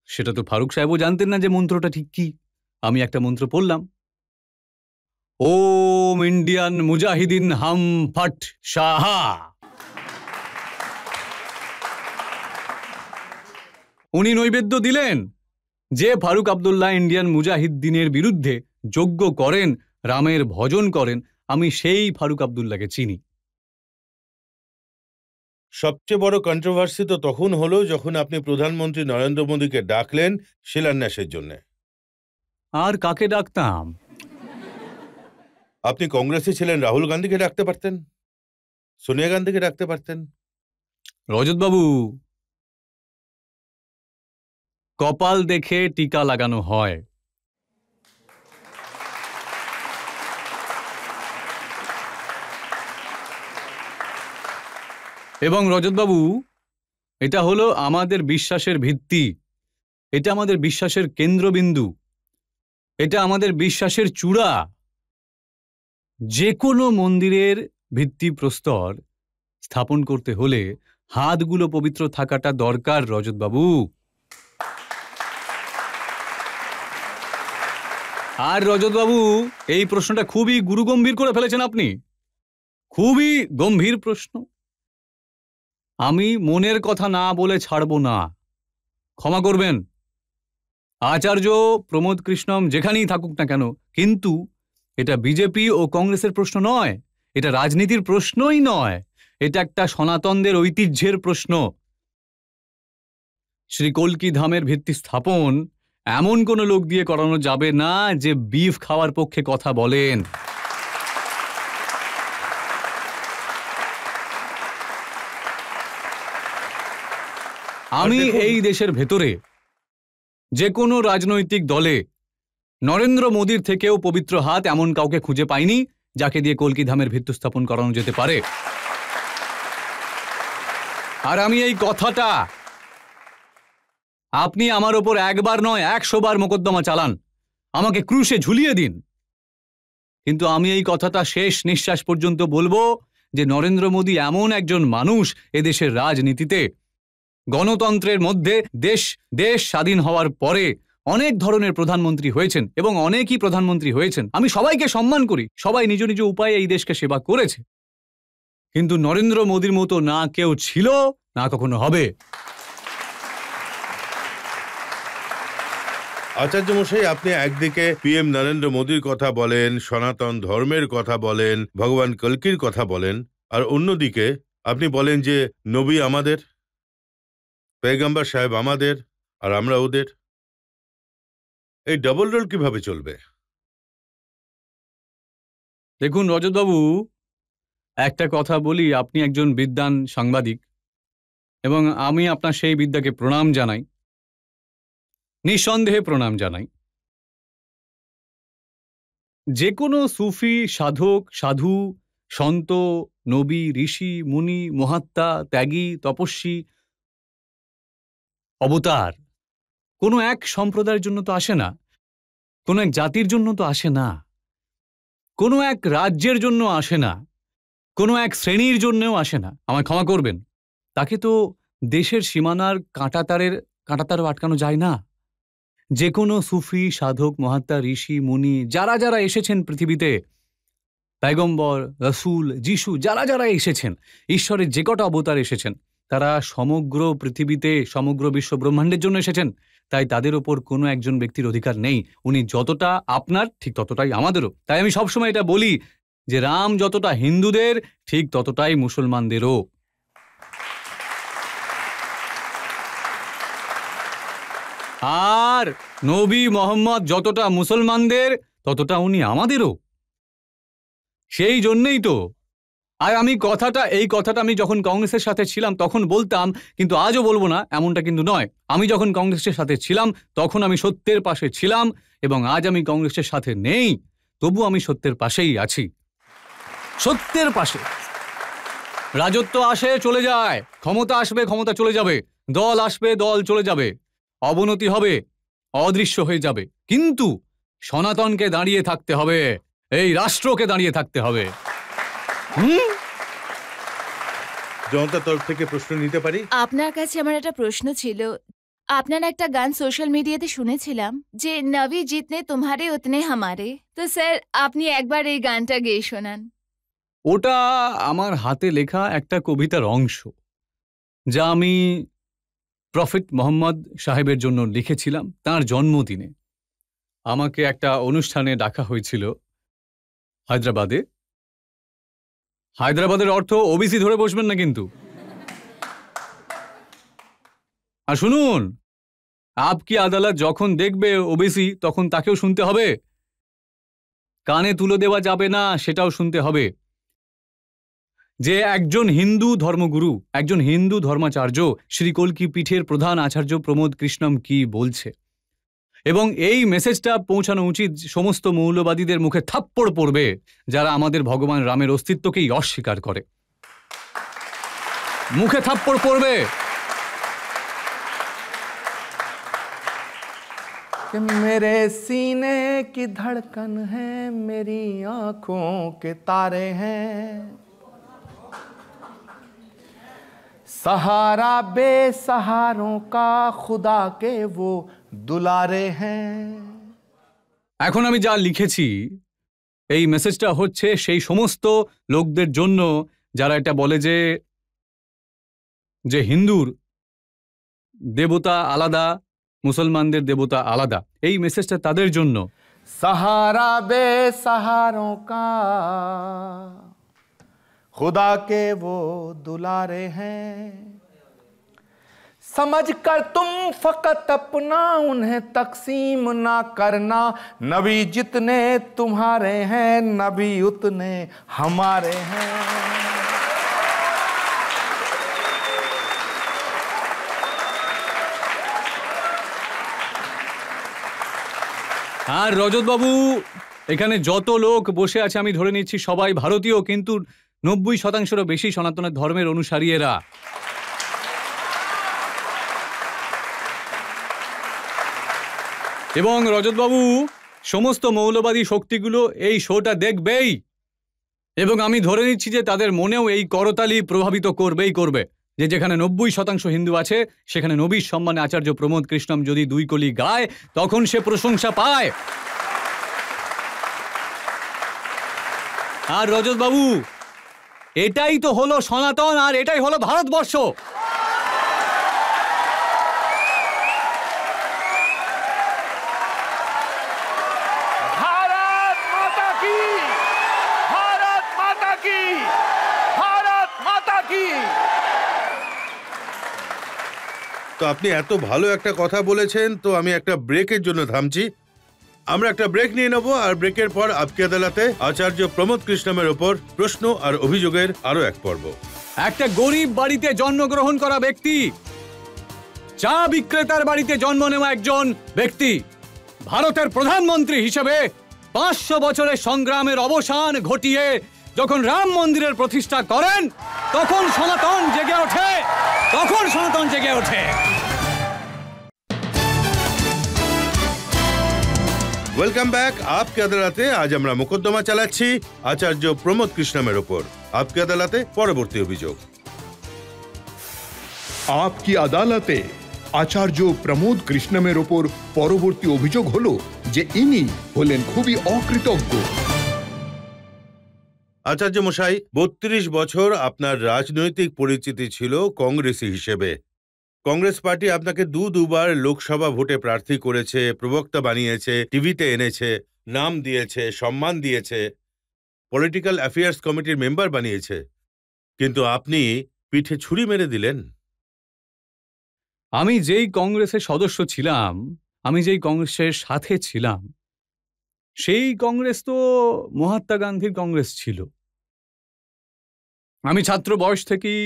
সেটা তো ফারুক সাহেবও জানতেন না যে মন্ত্রটা ঠিক কি। আমি একটা মন্ত্র পড়লাম, ওম ইন্ডিয়ান মুজাহিদিন হাম ফট সাহা। উনি নৈবেদ্য দিলেন। যে ফারুক আবদুল্লাহ ইন্ডিয়ান মুজাহিদ্দিনের বিরুদ্ধে যজ্ঞ করেন, রামের ভজন করেন, আমি সেই ফারুক আবদুল্লাহকে চিনি। সবচেয়ে বড় কন্ট্রোভার্সি তো তখন হলো যখন আপনি প্রধানমন্ত্রী নরেন্দ্র মোদীকে ডাকলেন শিলান্যাসের জন্য। আর কাকে ডাকতাম? আপনি কংগ্রেসে ছিলেন, রাহুল গান্ধীকে ডাকতে পারতেন, সোনিয়া গান্ধীকে ডাকতে পারতেন। রজতবাবু, কপাল দেখে টিকা লাগানো হয়। এবং রজতবাবু, এটা হলো আমাদের বিশ্বাসের ভিত্তি, এটা আমাদের বিশ্বাসের কেন্দ্রবিন্দু, এটা আমাদের বিশ্বাসের চূড়া। যে কোনো মন্দিরের ভিত্তিপ্রস্তর স্থাপন করতে হলে হাতগুলো পবিত্র থাকাটা দরকার রজতবাবু। আর রজতবাবু, এই প্রশ্নটা খুবই গুরুগম্ভীর করে ফেলেছেন আপনি, খুবই গম্ভীর প্রশ্ন। আমি মনের কথা না বলে ছাড়ব না, ক্ষমা করবেন। আচার্য প্রমোদ কৃষ্ণম যেখানেই থাকুক না কেন, কিন্তু এটা বিজেপি ও কংগ্রেসের প্রশ্ন নয়, এটা রাজনীতির প্রশ্নই নয়, এটা একটা সনাতনদের ঐতিহ্যের প্রশ্ন। শ্রী কল্কি ধামের ভিত্তি স্থাপন এমন কোন লোক দিয়ে করানো যাবে না যে বিফ খাওয়ার পক্ষে কথা বলেন। আমি এই দেশের ভেতরে যে কোনো রাজনৈতিক দলে নরেন্দ্র মোদীর থেকেও পবিত্র হাত এমন কাউকে খুঁজে পাইনি যাকে দিয়ে কল্কি ধামের ভিত্তি স্থাপন করানো যেতে পারে। আর আমি এই কথাটা, আপনি আমার ওপর একবার নয় 100 বার মোকদ্দমা চালান, আমাকে ক্রুশে ঝুলিয়ে দিন, কিন্তু আমি এই কথাটা শেষ নিঃশ্বাস পর্যন্ত বলবো যে নরেন্দ্র মোদী এমন একজন মানুষ এদেশের রাজনীতিতে, গণতন্ত্রের মধ্যে দেশ স্বাধীন হওয়ার পরে অনেক ধরনের প্রধানমন্ত্রী হয়েছেন এবং অনেকই প্রধানমন্ত্রী হয়েছেন, আমি সবাইকে সম্মান করি, সবাই নিজ নিজ উপায়ে এই দেশকে সেবা করেছে, কিন্তু নরেন্দ্র মোদীর মতো না কেউ ছিল, না কখনো হবে। আচার্য মশাই, আপনি একদিকে পিএম নরেন্দ্র মোদীর কথা বলেন, সনাতন ধর্মের কথা বলেন, ভগবান কল্কির কথা বলেন, আর অন্যদিকে আপনি বলেন যে নবী আমাদের, পেগম্বর সাহেব আমাদের, আর আমরা ওদের। এই ডাবল রোল কিভাবে চলবে? দেখুন রজতবাবু, একটা কথা বলি, আপনি একজন বিদ্বান সাংবাদিক এবং আমি আপনার সেই বিদ্যাকে প্রণাম জানাই, নিঃসন্দেহে প্রণাম জানাই। যে কোনো সুফি, সাধক, সাধু, সন্ত, নবী, ঋষি, মুনি, মহাত্মা, ত্যাগী, তপস্বী, অবতার কোনো এক সম্প্রদায়ের জন্য তো আসে না, কোনো এক জাতির জন্য তো আসে না, কোনো এক রাজ্যের জন্য আসে না, কোনো এক শ্রেণীর জন্যও আসে না। আমায় ক্ষমা করবেন, তাকে তো দেশের সীমানার কাঁটাতারও আটকানো যায় না। যে কোনো সুফি, সাধক, মহাত্মা, ঋষি, মুনি যারা যারা এসেছেন পৃথিবীতে, পয়গম্বর, রসুল, যিশু যারা যারা এসেছেন, ঈশ্বরের যে কটা অবতার এসেছেন, তারা সমগ্র পৃথিবীতে, সমগ্র বিশ্ব ব্রহ্মাণ্ডের জন্য এসেছেন। তাই তাদের ওপর কোনো একজন ব্যক্তির অধিকার নেই। উনি যতটা আপনার, ঠিক ততটাই আমাদেরও। তাই আমি সবসময় এটা বলি যে রাম যতটা হিন্দুদের, ঠিক ততটাই মুসলমানদেরও। আর নবী মোহাম্মদ যতটা মুসলমানদের, ততটা উনি আমাদেরও। সেই জন্যেই তো। আর এই কথাটা আমি যখন কংগ্রেসের সাথে ছিলাম তখন বলতাম, কিন্তু আজও বলবো না এমনটা কিন্তু নয়। আমি যখন কংগ্রেসের সাথে ছিলাম তখন আমি সত্যের পাশে ছিলাম, এবং আজ আমি কংগ্রেসের সাথে নেই, তবু আমি সত্যের পাশেই আছি। সত্যের পাশে। রাজত্ব আসে, চলে যায়, ক্ষমতা আসবে, ক্ষমতা চলে যাবে, দল আসবে, দল চলে যাবে, অবনতি হবে, অদৃশ্য হয়ে যাবে, কিন্তু সনাতনকে দাঁড়িয়ে থাকতে হবে, এই রাষ্ট্রকে দাঁড়িয়ে থাকতে হবে। জনতার তরফ থেকে প্রশ্ন নিতে পারি? আপনার কাছে আমার একটা প্রশ্ন ছিল। আপনার একটা গান সোশ্যাল মিডিয়াতে শুনেছিলাম যে নবী জিতনে তোমারে উতনে হামারে। তো স্যার, আপনি একবার এই গানটা গেয়ে শোনান। ওটা আমার হাতে লেখা একটা কবিতার অংশ, যা আমি প্রফেট মোহাম্মদ সাহেবের জন্য লিখেছিলাম তার জন্মদিনে। আমাকে একটা অনুষ্ঠানে ডাকা হয়েছিল হায়দ্রাবাদে। হায়দ্রাবাদের অর্থ ওবিসি ধরে বসবেন না কিন্তু। আর শুনুন, আপকি আদালত যখন দেখবে ওবিসি, তখন তাকেও শুনতে হবে। কানে তুলে দেওয়া যাবে না, সেটাও শুনতে হবে যে একজন হিন্দু ধর্মগুরু, একজন হিন্দু ধর্মাচার্য, শ্রী কল্কি পীঠের প্রধান আচার্য প্রমোদ কৃষ্ণম কি বলছে। এবং এই মেসেজটা পৌঁছানো উচিত সমস্ত মৌলবাদীদের মুখে। থাপ্পড় পড়বে যারা আমাদের ভগবান রামের অস্তিত্বকেই অস্বীকার করে, মুখে থাপ্পড় পড়বে। कि मेरे सीने की धड़कन है, मेरी आंखों के तारे हैं, सहारा बेसहारों का खुदा के वो दुलारे हैं। এখন আমি যা লিখেছি, এই মেসেজটা হচ্ছে সেই সমস্ত লোকদের জন্য যারা এটা বলে যে হিন্দুর দেবতা আলাদা, মুসলমানদের দেবতা আলাদা। এই মেসেজটা তাদের জন্য। सहारा बेसहारों का खुदा के वो दुलारे हैं, समझ कर तुम फकत अपना उन्हें तकसीम ना करना, नबी जितने तुम्हारे हैं, नबी उतने हमारे हैं। আর রজতবাবু, এখানে যত লোক বসে আছে আমি ধরে নিচ্ছি সবাই ভারতীয়, কিন্তু 90%-রও বেশি সনাতনের ধর্মের অনুসারী এরা। এবং রজতবাবু, সমস্ত মৌলবাদী শক্তিগুলো এই শোটা দেখবেই, এবং আমি ধরে নিচ্ছি যে তাদের মনেও এই করতালি প্রভাবিত করবে যে যেখানে 90% হিন্দু আছে, সেখানে নবীর সম্মানে আচার্য প্রমোদ কৃষ্ণম যদি 2 কলি গায়, তখন সে প্রশংসা পায়। আর রজতবাবু, এটাই তো হলো সনাতন, আর এটাই হলো ভারতবর্ষ। भारत माता की, भारत माता की, भारत माता की। তো আপনি এত ভালো একটা কথা বলেছেন, তো আমি একটা ব্রেকের জন্য থামছি। আমরা একটা ব্রেক নিয়ে নেব, আর ব্রেকের পর আপকি আদালতে আচার্য প্রমোদ কৃষ্ণমের ওপর প্রশ্ন আর অভিযোগের আরো এক পর্ব। একটা গরিব বাড়িতে জন্মগ্রহণ করা ব্যক্তি, চা বিক্রেতার বাড়িতে জন্ম নেওয়া একজন ব্যক্তি, ভারতের প্রধানমন্ত্রী হিসেবে 500 বছরের সংগ্রামের অবসান ঘটিয়ে যখন রাম মন্দিরের প্রতিষ্ঠা করেন, তখন সনাতন জেগে ওঠে, তখন সনাতন জেগে ওঠে। Welcome back. আপকি আদালতে আজ আমরা মোকদ্দমা চালাচ্ছি আচার্য প্রমোদ কৃষ্ণমের ওপর। আপকি আদালতে পরবর্তী অভিযোগ। আপকি আদালতে আচার্য প্রমোদ কৃষ্ণমের ওপর পরবর্তী অভিযোগ হলো যে ইনি হলেন খুবই অকৃতজ্ঞ। আচার্য মশাই, ৩২ বছর আপনার রাজনৈতিক পরিচিতি ছিল কংগ্রেসী হিসেবে। কংগ্রেস পার্টি আপনাকে দুবার লোকসভা ভোটে প্রার্থী করেছে, প্রবক্তা বানিয়েছে, টিভিতে এনেছে, নাম দিয়েছে, সম্মান দিয়েছে, পলিটিক্যাল অ্যাফেয়ার্স কমিটির মেম্বার বানিয়েছে, কিন্তু আপনি পিঠে ছুরি মেরে দিলেন। আমি যেই কংগ্রেসের সদস্য ছিলাম, আমি যেই কংগ্রেসের সাথে ছিলাম, সেই কংগ্রেস তো মহাত্মা গান্ধীর কংগ্রেস ছিল। আমি ছাত্র বয়স থেকেই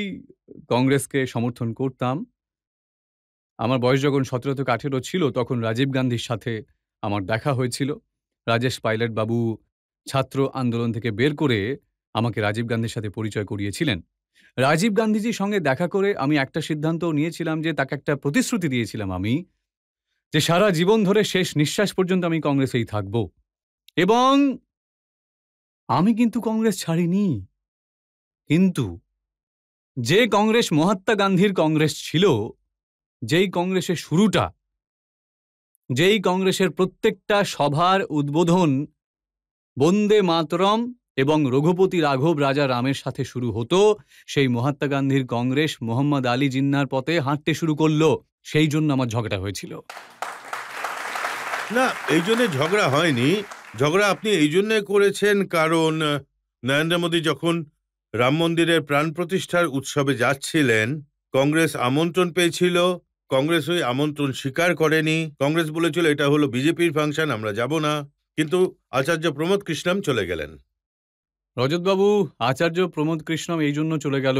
কংগ্রেসকে সমর্থন করতাম। আমার বয়স যখন 17 থেকে 18 ছিল, তখন রাজীব গান্ধীর সাথে আমার দেখা হয়েছিল। রাজেশ পাইলট বাবু ছাত্র আন্দোলন থেকে বের করে আমাকে রাজীব গান্ধীর সাথে পরিচয় করিয়েছিলেন। রাজীব গান্ধীজির সঙ্গে দেখা করে আমি একটা সিদ্ধান্ত নিয়েছিলাম, যে তাকে একটা প্রতিশ্রুতি দিয়েছিলাম আমি, যে সারা জীবন ধরে শেষ নিঃশ্বাস পর্যন্ত আমি কংগ্রেসেই থাকব। এবং আমি কিন্তু কংগ্রেস ছাড়িনি। কিন্তু যে কংগ্রেস মহাত্মা গান্ধীর কংগ্রেস ছিল, যেই কংগ্রেসের শুরুটা, যেই কংগ্রেসের প্রত্যেকটা সভার উদ্বোধন বন্দে মাতরম এবং রঘুপতি রাঘব রাজা রামের সাথে শুরু হতো, সেই মহাত্মা গান্ধীর কংগ্রেস মোহাম্মদ আলী জিন্নার পথে হাঁটতে শুরু করলো। সেই জন্য আমার ঝগড়া হয়েছিল। না, এই জন্য ঝগড়া হয়নি। ঝগড়া আপনি এই জন্য করেছেন কারণ নরেন্দ্র মোদী যখন রাম মন্দিরের প্রাণ প্রতিষ্ঠার উৎসবে যাচ্ছিলেন, কংগ্রেস আমন্ত্রণ পেয়েছিল, কংগ্রেস ওই আমন্ত্রণ স্বীকার করেনি। কংগ্রেস বলেছিল এটা হলো বিজেপির ফাংশন, আমরা যাব না। কিন্তু আচার্য প্রমোদ কৃষ্ণম চলে গেলেন। রজতবাবু, আচার্য প্রমোদ কৃষ্ণম এই জন্য চলে গেল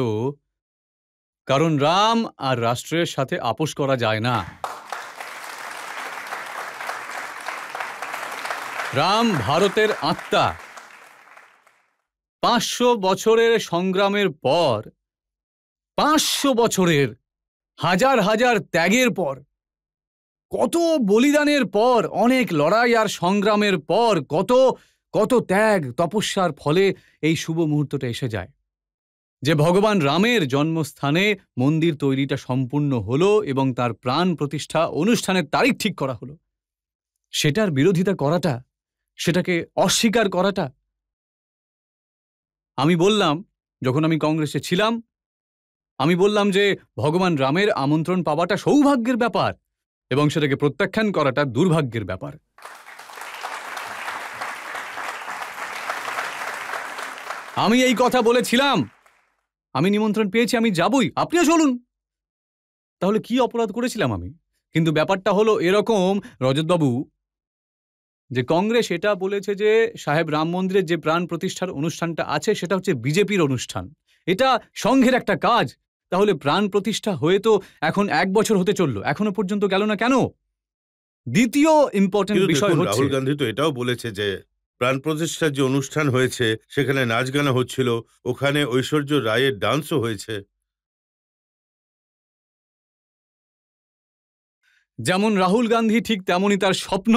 কারণ রাম আর রাষ্ট্রের সাথে আপোষ করা যায় না। রাম ভারতের আত্মা। 500 বছরের সংগ্রামের পর, 500 বছরের হাজার হাজার ত্যাগের পর, কত বলিদানের পর, অনেক লড়াই আর সংগ্রামের পর, কত কত ত্যাগ তপস্যার ফলে এই শুভ মুহূর্তটা এসে যায় যে ভগবান রামের জন্মস্থানে মন্দির তৈরিটা সম্পূর্ণ হলো এবং তার প্রাণ প্রতিষ্ঠা অনুষ্ঠানের তারিখ ঠিক করা হলো। সেটার বিরোধিতা করাটা, সেটাকে অস্বীকার করাটা, আমি বললাম, যখন আমি কংগ্রেসে ছিলাম, আমি বললাম যে ভগবান রামের আমন্ত্রণ পাওয়াটা সৌভাগ্যের ব্যাপার এবং সেটাকে প্রত্যাখ্যান করাটা দুর্ভাগ্যের ব্যাপার। আমি এই কথা বলেছিলাম। আমি নিমন্ত্রণ পেয়েছি, আমি যাবই, আপনিও চলুন। তাহলে কি অপরাধ করেছিলাম আমি? কিন্তু ব্যাপারটা হলো এরকম রজতবাবু, যে কংগ্রেস এটা বলেছে যে সাহেব রাম মন্দিরের যে প্রাণ প্রতিষ্ঠার অনুষ্ঠানটা আছে সেটা হচ্ছে বিজেপির অনুষ্ঠান, এটা সংঘের একটা কাজ। তাহলে প্রাণ প্রতিষ্ঠা হয়ে তো এখন 1 বছর হতে চললো, এখনো পর্যন্ত গেল না কেন? দ্বিতীয় ইম্পর্টেন্ট বিষয় হচ্ছে, রাহুল গান্ধী তো এটাও বলেছে যে প্রাণ প্রতিষ্ঠার যে অনুষ্ঠান হয়েছে সেখানে নাচ গানা হচ্ছিল, ওখানে ঐশ্বর্য রায়ের ডান্সও হয়েছে। যেমন রাহুল গান্ধী ঠিক তেমনই তার স্বপ্ন।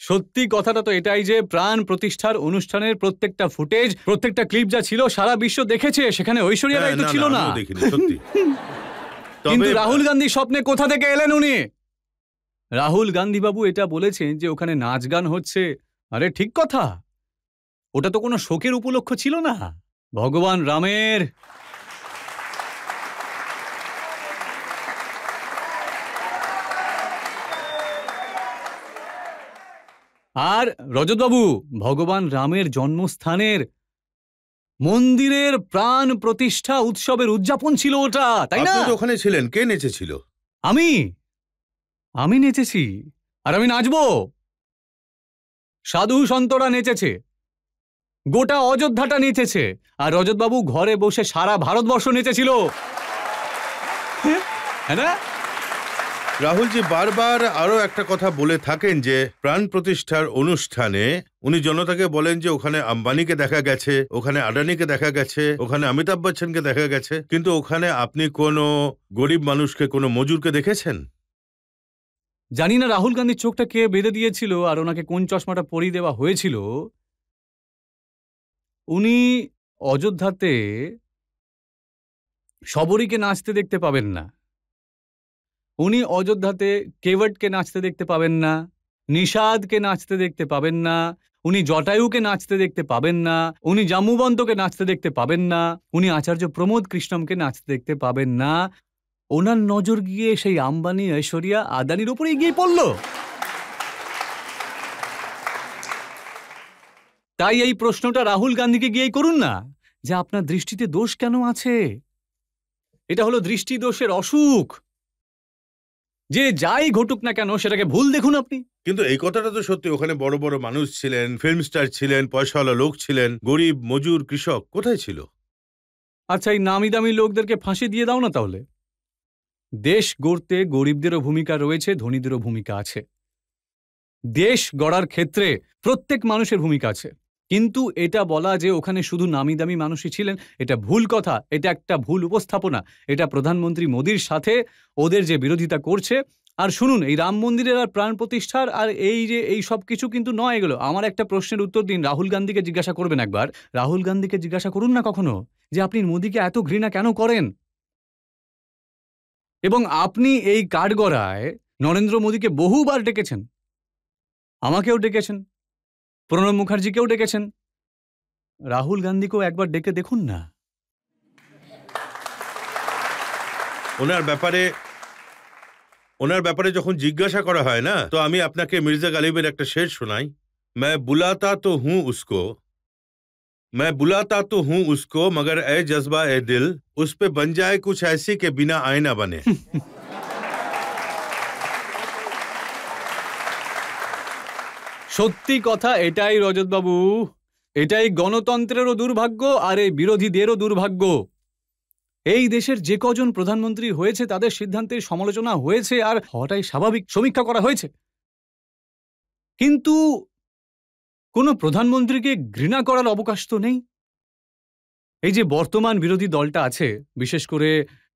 সত্যি কথাটা তো এটাই যে প্রাণ প্রতিষ্ঠার অনুষ্ঠানের প্রত্যেকটা ফুটেজ, প্রত্যেকটা ক্লিপ যা ছিল সারা বিশ্ব দেখেছে, সেখানে ঐশ্বরিয়া রায় তো ছিল না। কিন্তু রাহুল গান্ধীর স্বপ্নে কোথা থেকে এলেন উনি? রাহুল গান্ধী বাবু এটা বলেছেন যে ওখানে নাচ গান হচ্ছে। আরে ঠিক কথা, ওটা তো কোনো শোকের উপলক্ষ ছিল না, ভগবান রামের। আর রজতবাবু, ভগবান রামের জন্মস্থানের মন্দিরের প্রাণ প্রতিষ্ঠা উৎসবের উদযাপন ছিল ওটা, তাই না? আপনি তো ওখানে ছিলেন, কে নেচেছিল? আমি নেচেছি, আর আমি নাচবো। সাধু সন্তরা নেচেছে, গোটা অযোধ্যাটা নেচেছে, আর রজতবাবু ঘরে বসে সারা ভারতবর্ষ নেচেছিল, হ্যাঁ না? রাহুলজি বারবার আরো একটা কথা বলে থাকেন যে প্রাণ প্রতিষ্ঠার অনুষ্ঠানে উনি জনতাকে বলেন যে ওখানে আম্বানিকে দেখা গেছে, ওখানে আদানিকে দেখা গেছে, ওখানে অমিতাভ বচ্চনকে দেখা গেছে, কিন্তু ওখানে আপনি কোনো গরিব মানুষকে, কোনো মজুরকে দেখেছেন? জানি না রাহুল গান্ধীর চোখটা কে বেঁধে দিয়েছিল আর ওনাকে কোন চশমাটা পরিয়ে দেওয়া হয়েছিল। উনি অযোধ্যাতে শবরীকে নাচতে দেখতে পাবেন না, উনি অযোধ্যাতে কেওটকে নাচতে দেখতে পাবেন না, নিষাদকে নাচতে দেখতে পাবেন না, উনি জটায়ুকে নাচতে দেখতে পাবেন না, উনি জাম্বুবন্তকে নাচতে দেখতে পাবেন না, উনি আচার্য প্রমোদ কৃষ্ণমকে নাচতে দেখতে পাবেন না। ওনার নজর গিয়ে সেই আম্বানি, ঐশ্বরিয়া, আদানির উপরে গিয়ে পড়ল। তাই এই প্রশ্নটা রাহুল গান্ধীকে গিয়েই করুন না যে আপনার দৃষ্টিতে দোষ কেন আছে। এটা হলো দৃষ্টি দোষের অসুখ। যে যাই ঘটুক না কেন সেটাকে ভুল দেখুন আপনি। কিন্তু এই কথাটা তো সত্যি, ওখানে বড় বড় মানুষ ছিলেন, ফিল্ম স্টার ছিলেন, পয়সাওয়ালা লোক ছিলেন, গরিব মজুর কৃষক কোথায় ছিল? আচ্ছা, এই নামি দামি লোকদেরকে ফাঁসি দিয়ে দাও না তাহলে। দেশ গড়তে গরিবদেরও ভূমিকা রয়েছে, ধনীদেরও ভূমিকা আছে। দেশ গড়ার ক্ষেত্রে প্রত্যেক মানুষের ভূমিকা আছে, কিন্তু এটা বলা যে ওখানে শুধু নামি দামি মানুষই ছিলেন, এটা ভুল কথা, এটা একটা ভুল উপস্থাপনা। এটা প্রধানমন্ত্রী মোদির সাথে ওদের যে বিরোধিতা করছে। আর শুনুন, এই রাম মন্দিরের আর প্রাণ প্রতিষ্ঠার আর এই যে এই সব কিছু কিন্তু নয় এগুলো। আমার একটা প্রশ্নের উত্তর দিন, রাহুল গান্ধীকে জিজ্ঞাসা করবেন একবার, রাহুল গান্ধীকে জিজ্ঞাসা করুন না কখনো যে আপনি মোদিকে এত ঘৃণা কেন করেন। এবং আপনি এই কাঠগড়ায় নরেন্দ্র মোদীকে বহুবার ডেকেছেন, আমাকেও ডেকেছেন, প্রণব মুখার্জিকেও ডেকেছেন, রাহুল গান্ধীকেও একবার ডেকে দেখুন না। ওনার ব্যাপারে যখন জিজ্ঞাসা করা হয় না, তো আমি আপনাকে মির্জা গালিবের একটা শের শোনাই। मैं बुलाता तो हूँ उसको मगर ए जज्बा ए दिल उस पे बन जाए कुछ ऐसी के बिना आए ना बने। সত্যি কথা এটাই রজতবাবু, এটাই গণতন্ত্রেরও দুর্ভাগ্য আর এই বিরোধীদেরও দুর্ভাগ্য। এই দেশের যে কজন প্রধানমন্ত্রী হয়েছে তাদের সিদ্ধান্তের সমালোচনা হয়েছে আর হওয়াটাই স্বাভাবিক, সমীক্ষা করা হয়েছে, কিন্তু কোনো প্রধানমন্ত্রীকে ঘৃণা করার অবকাশ তো নেই। এই যে বর্তমান বিরোধী দলটা আছে, বিশেষ করে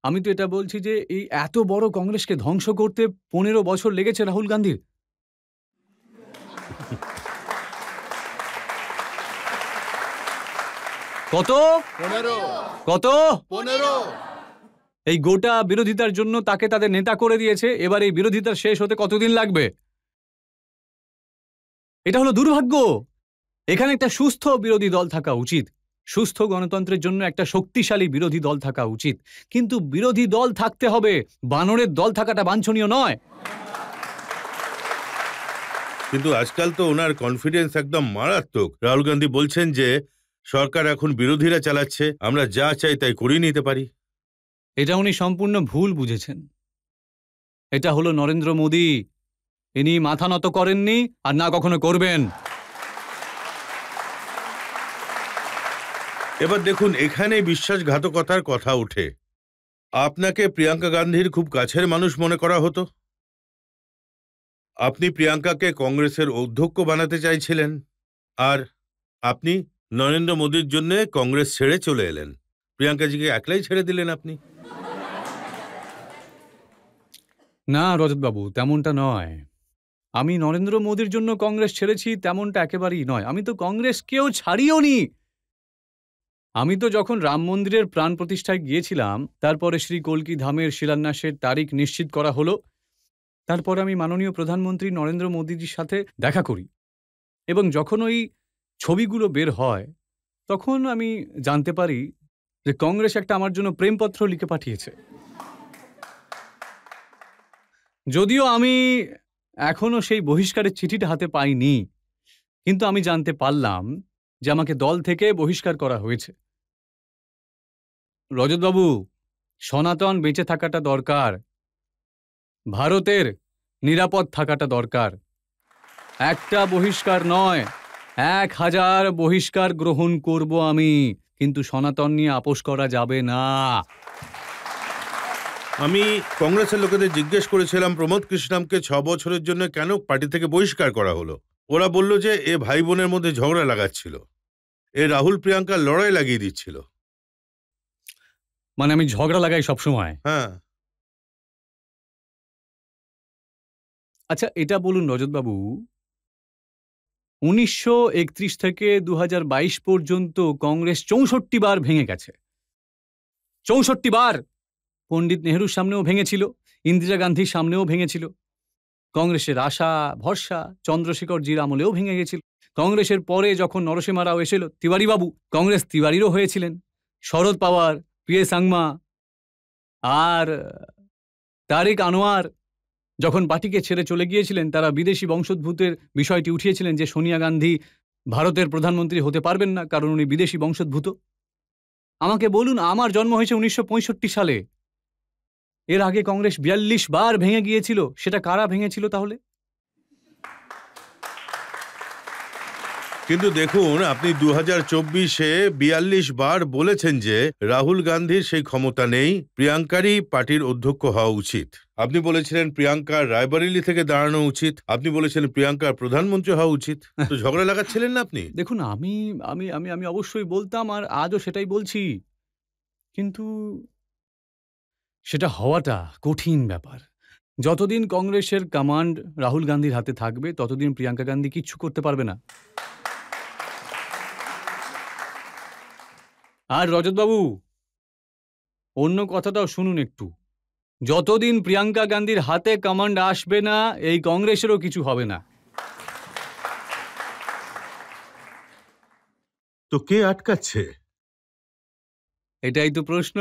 আমি তো এটা বলছি যে এই এত বড় কংগ্রেসকে ধ্বংস করতে 15 বছর লেগেছে রাহুল গান্ধীর। কত? 15। এই গোটা বিরোধিতার জন্য তাকে তাদের নেতা করে দিয়েছে। এবার এই বিরোধিতার শেষ হতে কতদিন লাগবে? এটা হলো দুর্ভাগ্য। এখানে একটা সুস্থ বিরোধী দল থাকা উচিত, সুস্থ গণতন্ত্রের জন্য একটা শক্তিশালী বিরোধী দল থাকা উচিত, কিন্তু বিরোধী দল থাকতে হবে, বানরের দল থাকাটা বাঞ্ছনীয় নয়। কিন্তু আজকাল তো ওনার কনফিডেন্স একদম মারাত্মক। রাহুল গান্ধী বলছেন যে সরকার এখন বিরোধীরা চালাচ্ছে, আমরা যা চাই তাই করিয়ে নিতে পারি। এটা উনি সম্পূর্ণ ভুল বুঝেছেন। এটা হলো নরেন্দ্র মোদী, ইনি মাথা নত করেননি আর না কখনো করবেন। এবার দেখুন, এখানে বিশ্বাসঘাতকতার কথা ওঠে। আপনাকে প্রিয়াঙ্কা গান্ধীর খুব কাছের মানুষ মনে করা হতো, আপনি প্রিয়াঙ্কাকে কংগ্রেসের অধ্যক্ষ বানাতে চাইছিলেন, আর আপনি নরেন্দ্র মোদীর জন্য কংগ্রেস ছেড়ে চলে এলেন, প্রিয়াঙ্কাজিকে একলাই ছেড়ে দিলেন আপনি। না রজতবাবু, তেমনটা নয়। আমি নরেন্দ্র মোদীর জন্য কংগ্রেস ছেড়েছি তেমনটা একেবারেই নয়। আমি তো কংগ্রেসকেও ছাড়িও নি। আমি তো যখন রাম মন্দিরের প্রাণ প্রতিষ্ঠায় গিয়েছিলাম, তারপরে শ্রী কল্কি ধামের শিলান্যাসের তারিখ নিশ্চিত করা হলো, তারপরে আমি মাননীয় প্রধানমন্ত্রী নরেন্দ্র মোদীজির সাথে দেখা করি, এবং যখন ওই ছবিগুলো বের হয় তখন আমি জানতে পারি যে কংগ্রেস একটা আমার জন্য প্রেমপত্র লিখে পাঠিয়েছে। যদিও আমি এখনো সেই বহিষ্কারের চিঠিটা হাতে পাইনি, কিন্তু আমি জানতে পারলাম যে আমাকে দল থেকে বহিষ্কার করা হয়েছে। রজতবাবু, সনাতন বেঁচে থাকাটা দরকার, ভারতের নিরাপদ থাকাটা দরকার। একটা বহিষ্কার নয়, 1000 বহিষ্কার গ্রহণ করব আমি, কিন্তু সনাতন নিয়ে আপোষ করা যাবে না। আমি কংগ্রেসের লোকেদের জিজ্ঞেস করেছিলাম প্রমোদ কৃষ্ণমকে 6 বছরের জন্য কেন পার্টি থেকে বহিষ্কার করা হলো। ওরা বলল যে এ ভাই বোনের মধ্যে ঝগড়া লাগাচ্ছিল, এ রাহুল প্রিয়াঙ্কার লড়াই লাগিয়ে দিচ্ছিল। মানে আমি ঝগড়া লাগাই সবসময়? হ্যাঁ। আচ্ছা, এটা বলুন রজতবাবু, 1931 থেকে 2022 পর্যন্ত কংগ্রেস 64 বার ভেঙে গেছে। 64 বার। পণ্ডিত নেহরুর সামনেও ভেঙেছিল, ইন্দিরা গান্ধীর সামনেও ভেঙেছিল। কংগ্রেসের আশা ভরসা চন্দ্রশেখরজির আমলেও ভেঙে গেছিল। কংগ্রেসের পরে যখন নরসিমা রাও এসেছিল, তিওয়ারি বাবু, কংগ্রেস তিওয়ারিরও হয়েছিলেন। শরদ পাওয়ার, পিএ সাংমা আর তারিক আনোয়ার যখন পার্টিকে ছেড়ে চলে গিয়েছিলেন, তারা বিদেশি বংশোদ্ভূতের বিষয়টি উঠিয়েছিলেন যে সোনিয়া গান্ধী ভারতের প্রধানমন্ত্রী হতে পারবেন না, কারণ উনি বিদেশি বংশোদ্ভূত। আমাকে বলুন, আমার জন্ম হয়েছে 1965 সালে। এর আগে কংগ্রেস 42 বার ভেঙে গিয়েছিল। সেটা কারা ভেঙেছিল তাহলে? কিন্তু দেখুন, আপনি 2024-এ 42 বার বলেছেন যে রাহুল গান্ধীর সেই ক্ষমতা নেই, প্রিয়াঙ্কারই পার্টির অধ্যক্ষ হওয়া উচিত। আপনি বলেছিলেন প্রিয়াঙ্কার রায়বরেলি থেকে দাঁড়ানো উচিত, আপনি বলেছিলেন প্রিয়াঙ্কার প্রধানমন্ত্রী হওয়া উচিত। তো ঝগড়া লাগাচ্ছিলেন না আপনি? দেখুন, আমি আমি আমি আমি অবশ্যই বলতাম, আর আজও সেটাই বলছি, কিন্তু সেটা হওয়াটা কঠিন ব্যাপার। যতদিন কংগ্রেসের কমান্ড রাহুল গান্ধীর হাতে থাকবে, ততদিন প্রিয়াঙ্কা গান্ধী কিচ্ছু করতে পারবে না। আর রজতবাবু, অন্য কথাটাও শুনুন একটু। যতদিন প্রিয়াঙ্কা গান্ধীর হাতে কমান্ড আসবে না, এই কংগ্রেসেরও কিছু হবে না। তো কে আটকাচ্ছে? এটাই তো প্রশ্ন।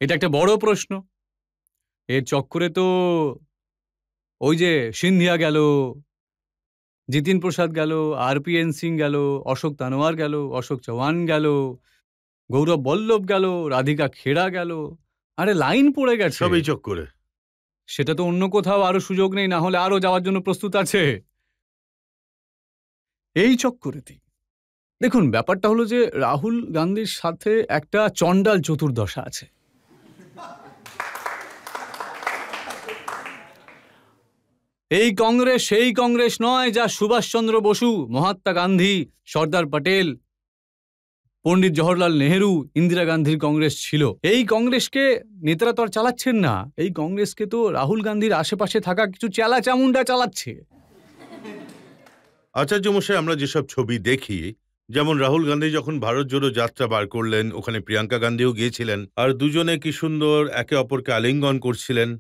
এটা একটা বড় প্রশ্ন। এর চক্করে তো ওই যে সিন্ধিয়া গেল, জিতিন প্রসাদ গেল, আরপিএন সিং গেল, অশোক তানোয়ার গেল, অশোক চৌহান গেল, গৌরব বল্লভ গেল, রাধিকা খেড়া গেল। আরে লাইন পড়ে গেছে। সবই চক্করে। সেটা তো অন্য কোথাও আরো সুযোগ নেই, না হলে আরো যাওয়ার জন্য প্রস্তুত আছে। এই চক্করেতেই দেখুন, ব্যাপারটা হলো যে রাহুল গান্ধীর সাথে একটা চণ্ডাল চতুর্দশা আছে। এই কংগ্রেস সেই কংগ্রেস নয় যা সুভাষচন্দ্র বসু, মহাত্মা গান্ধী, সর্দার পটেল, পণ্ডিত জওহরলাল নেহেরু, ইন্দিরা গান্ধীর কংগ্রেস ছিল। এই কংগ্রেসকে নেতারা তো আর চালাচ্ছেন না। এই কংগ্রেসকে তো রাহুল গান্ধীর আশেপাশে থাকা কিছু চেলা চামুন্ডা চালাচ্ছে। আচার্য মশাই, আমরা যেসব ছবি দেখি, যেমন রাহুল গান্ধী যখন ভারত জোড়ো যাত্রা বার করলেন, ওখানে প্রিয়াঙ্কা গান্ধীও গিয়েছিলেন, আর দুজনে কি সুন্দর একে অপরকে আলিঙ্গন করছিলেন।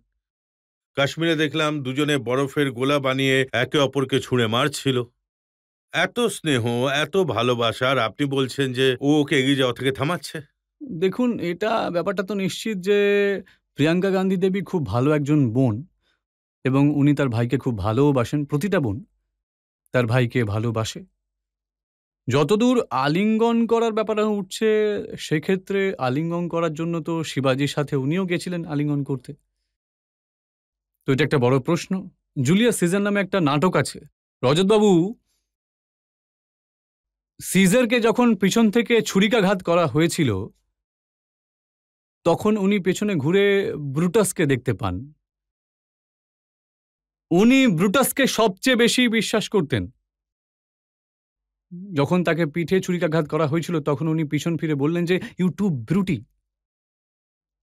কাশ্মীরে দেখলাম দুজনে বরফের গোলা বানিয়ে একে অপরকে ছুঁড়ে মারছিল। এত স্নেহ, এত ভালোবাসার, আপনি বলছেন যে ও ওকে এগিয়ে যাওয়া থেকে থামাচ্ছে? দেখুন, এটা ব্যাপারটা তো নিশ্চিত যে প্রিয়াঙ্কা গান্ধী দেবী খুব ভালো একজন বোন, এবং উনি তার ভাইকে খুব ভালোবাসেন। প্রতিটা বোন তার ভাইকে ভালোবাসে। যতদূর আলিঙ্গন করার ব্যাপার উঠছে, সেক্ষেত্রে আলিঙ্গন করার জন্য তো শিবাজির সাথে উনিও গেছিলেন আলিঙ্গন করতে। তো এটা একটা বড় প্রশ্ন। জুলিয়াস সিজার নামে একটা নাটক আছে। রজতবাবু, সিজারকে যখন পিছন থেকে ছুরিকাঘাত করা হয়েছিল, তখন উনি পেছনে ঘুরে ব্রুটাসকে দেখতে পান। উনি ব্রুটাসকে সবচেয়ে বেশি বিশ্বাস করতেন। যখন তাকে পিঠে ছুরিকাঘাত করা হয়েছিল, তখন উনি পিছন ফিরে বললেন যে ইউ টু ব্রুটি।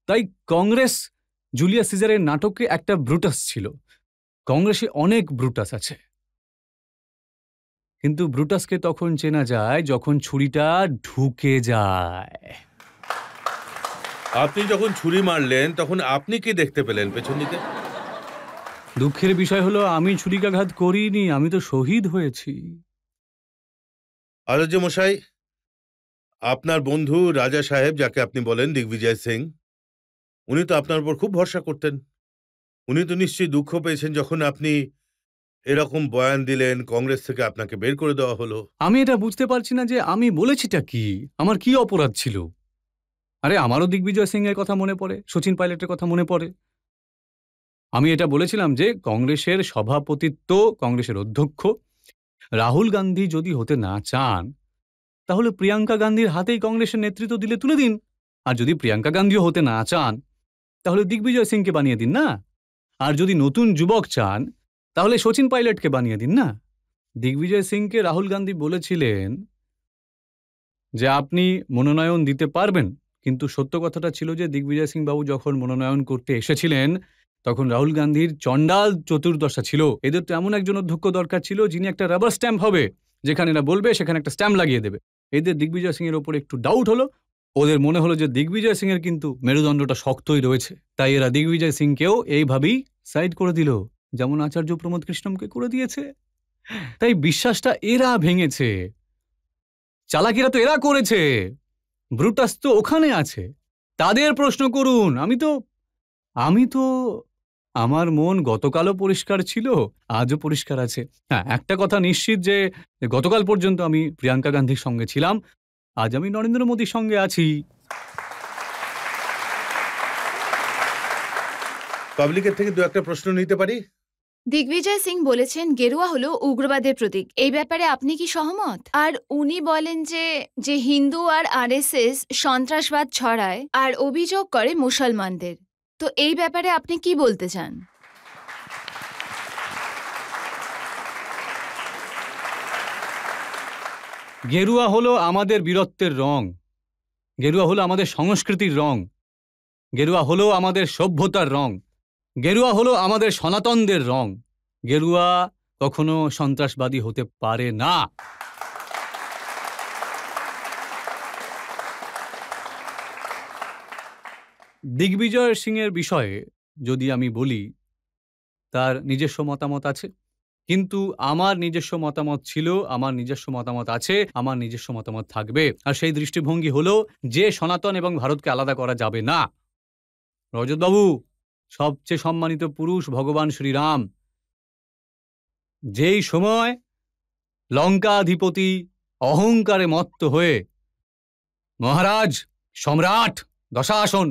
তাই কংগ্রেস জুলিয়াস সিজারের নাটকে একটা ব্রুটাস ছিল। কংগ্রেসে অনেক ব্রুটাস আছে, কিন্তু ব্রুটাসকে তখন চেনা যায় যখন ছুরিটা ঢুকে যায়। আপনি যখন ছুরি মারলেন, তখন আপনি কি দেখতে পেলেন পেছন দিকে? দুঃখের বিষয় হলো, আমি ছুরিকাঘাত করিনি, আমি তো শহীদ হয়েছি। আচার্য মশাই, আপনার বন্ধু রাজা সাহেব, যাকে আপনি বলেন দিগ্বিজয় সিং, উনি তো আপনার উপর খুব ভরসা করতেন। উনি তো নিশ্চয়ই দুঃখ পেয়েছেন যখন আপনি এরকম বয়ান দিলেন, কংগ্রেস থেকে আপনাকে বের করে দেওয়া হলো। আমি এটা বুঝতে পারছি না যে আমি বলেছিটা কি, আমার কি অপরাধ ছিল। আরে, আমারও দিগ্বিজয় সিং এর কথা মনে পড়ে, সচিন পাইলটের কথা মনে পড়ে। আমি এটা বলেছিলাম যে কংগ্রেসের সভাপতিত্ব, কংগ্রেসের অধ্যক্ষ রাহুল গান্ধী যদি হতে না চান, তাহলে প্রিয়াঙ্কা গান্ধীর হাতেই কংগ্রেসের নেতৃত্ব দিলে তুলে দিন। আর যদি প্রিয়াঙ্কা গান্ধীও হতে না চান, তাহলে দিগ্বিজয় সিংকে বানিয়ে দিন না। আর যদি নতুন যুবক চান, তাহলে সচিন পাইলটকে বানিয়ে দিন না। দিগ্বিজয় সিংকে রাহুল গান্ধী বলেছিলেন যে আপনি মনোনয়ন দিতে পারবেন, কিন্তু সত্য কথাটা ছিল যে দিগ্বিজয় সিং বাবু যখন মনোনয়ন করতে এসেছিলেন, তখন রাহুল গান্ধীর চণ্ডাল চতুর্দশা ছিল। এদের তো এমন একজন অধ্যক্ষ দরকার ছিল যিনি একটা রাবার স্ট্যাম্প হবে, যেখানে না বলবে সেখানে একটা স্ট্যাম্প লাগিয়ে দেবে। এদের দিগ্বিজয় সিং এর ওপর একটু ডাউট হলো, ওদের মনে হলো যে দিগ্বিজয় সিং এর কিন্তু মেরুদণ্ডটা শক্তই রয়েছে, তাই এরা দিগ্বিজয় সিংকেও এইভাবেই সাইড করে দিল, যেমন আচার্য প্রমোদ কৃষ্ণমকে করে দিয়েছে। তাই বিশ্বাসটা এরা ভেঙেছে, চালাকিরা তো এরা করেছে, ব্রুটাস তো ওখানে আছে, তাদের প্রশ্ন করুন। আমি তো আমার মন গতকালও পরিষ্কার ছিল, আজও পরিষ্কার আছে। হ্যাঁ, একটা কথা নিশ্চিত যে গতকাল পর্যন্ত আমি প্রিয়াঙ্কা গান্ধীর সঙ্গে ছিলাম, আজ আমি নরেন্দ্র মোদীর সঙ্গে আছি। পাবলিকের থেকে দু একটা প্রশ্ন নিতে পারি? দিগ্বিজয় সিং বলেছেন গেরুয়া হলো উগ্রবাদের প্রতীক, এই ব্যাপারে আপনি কি সহমত? আর উনি বলেন যে হিন্দু আর আরএসএস সন্ত্রাসবাদ ছড়ায় আর অভিযোগ করে মুসলমানদের, তো এই ব্যাপারে আপনি কি বলতে চান? গেরুয়া হলো আমাদের বীরত্বের রং, গেরুয়া হলো আমাদের সংস্কৃতির রং, গেরুয়া হলো আমাদের সভ্যতার রং, গেরুয়া হলো আমাদের সনাতনদের রং। গেরুয়া কখনো সন্ত্রাসবাদী হতে পারে না। দিগ্বিজয় সিং এর বিষয়ে যদি আমি বলি, তার নিজস্ব মতামত আছে, কিন্তু আমার নিজস্ব মতামত ছিল, আমার নিজস্ব মতামত আছে, আমার নিজস্ব মতামত থাকবে। আর সেই দৃষ্টিভঙ্গি হলো যে সনাতন এবং ভারতকে আলাদা করা যাবে না। রজতবাবু, সবচেয়ে সম্মানিত পুরুষ ভগবান শ্রীরাম যেই সময় লঙ্কাধিপতি অহংকারে মত্ত হয়ে মহারাজ সম্রাট দশাসন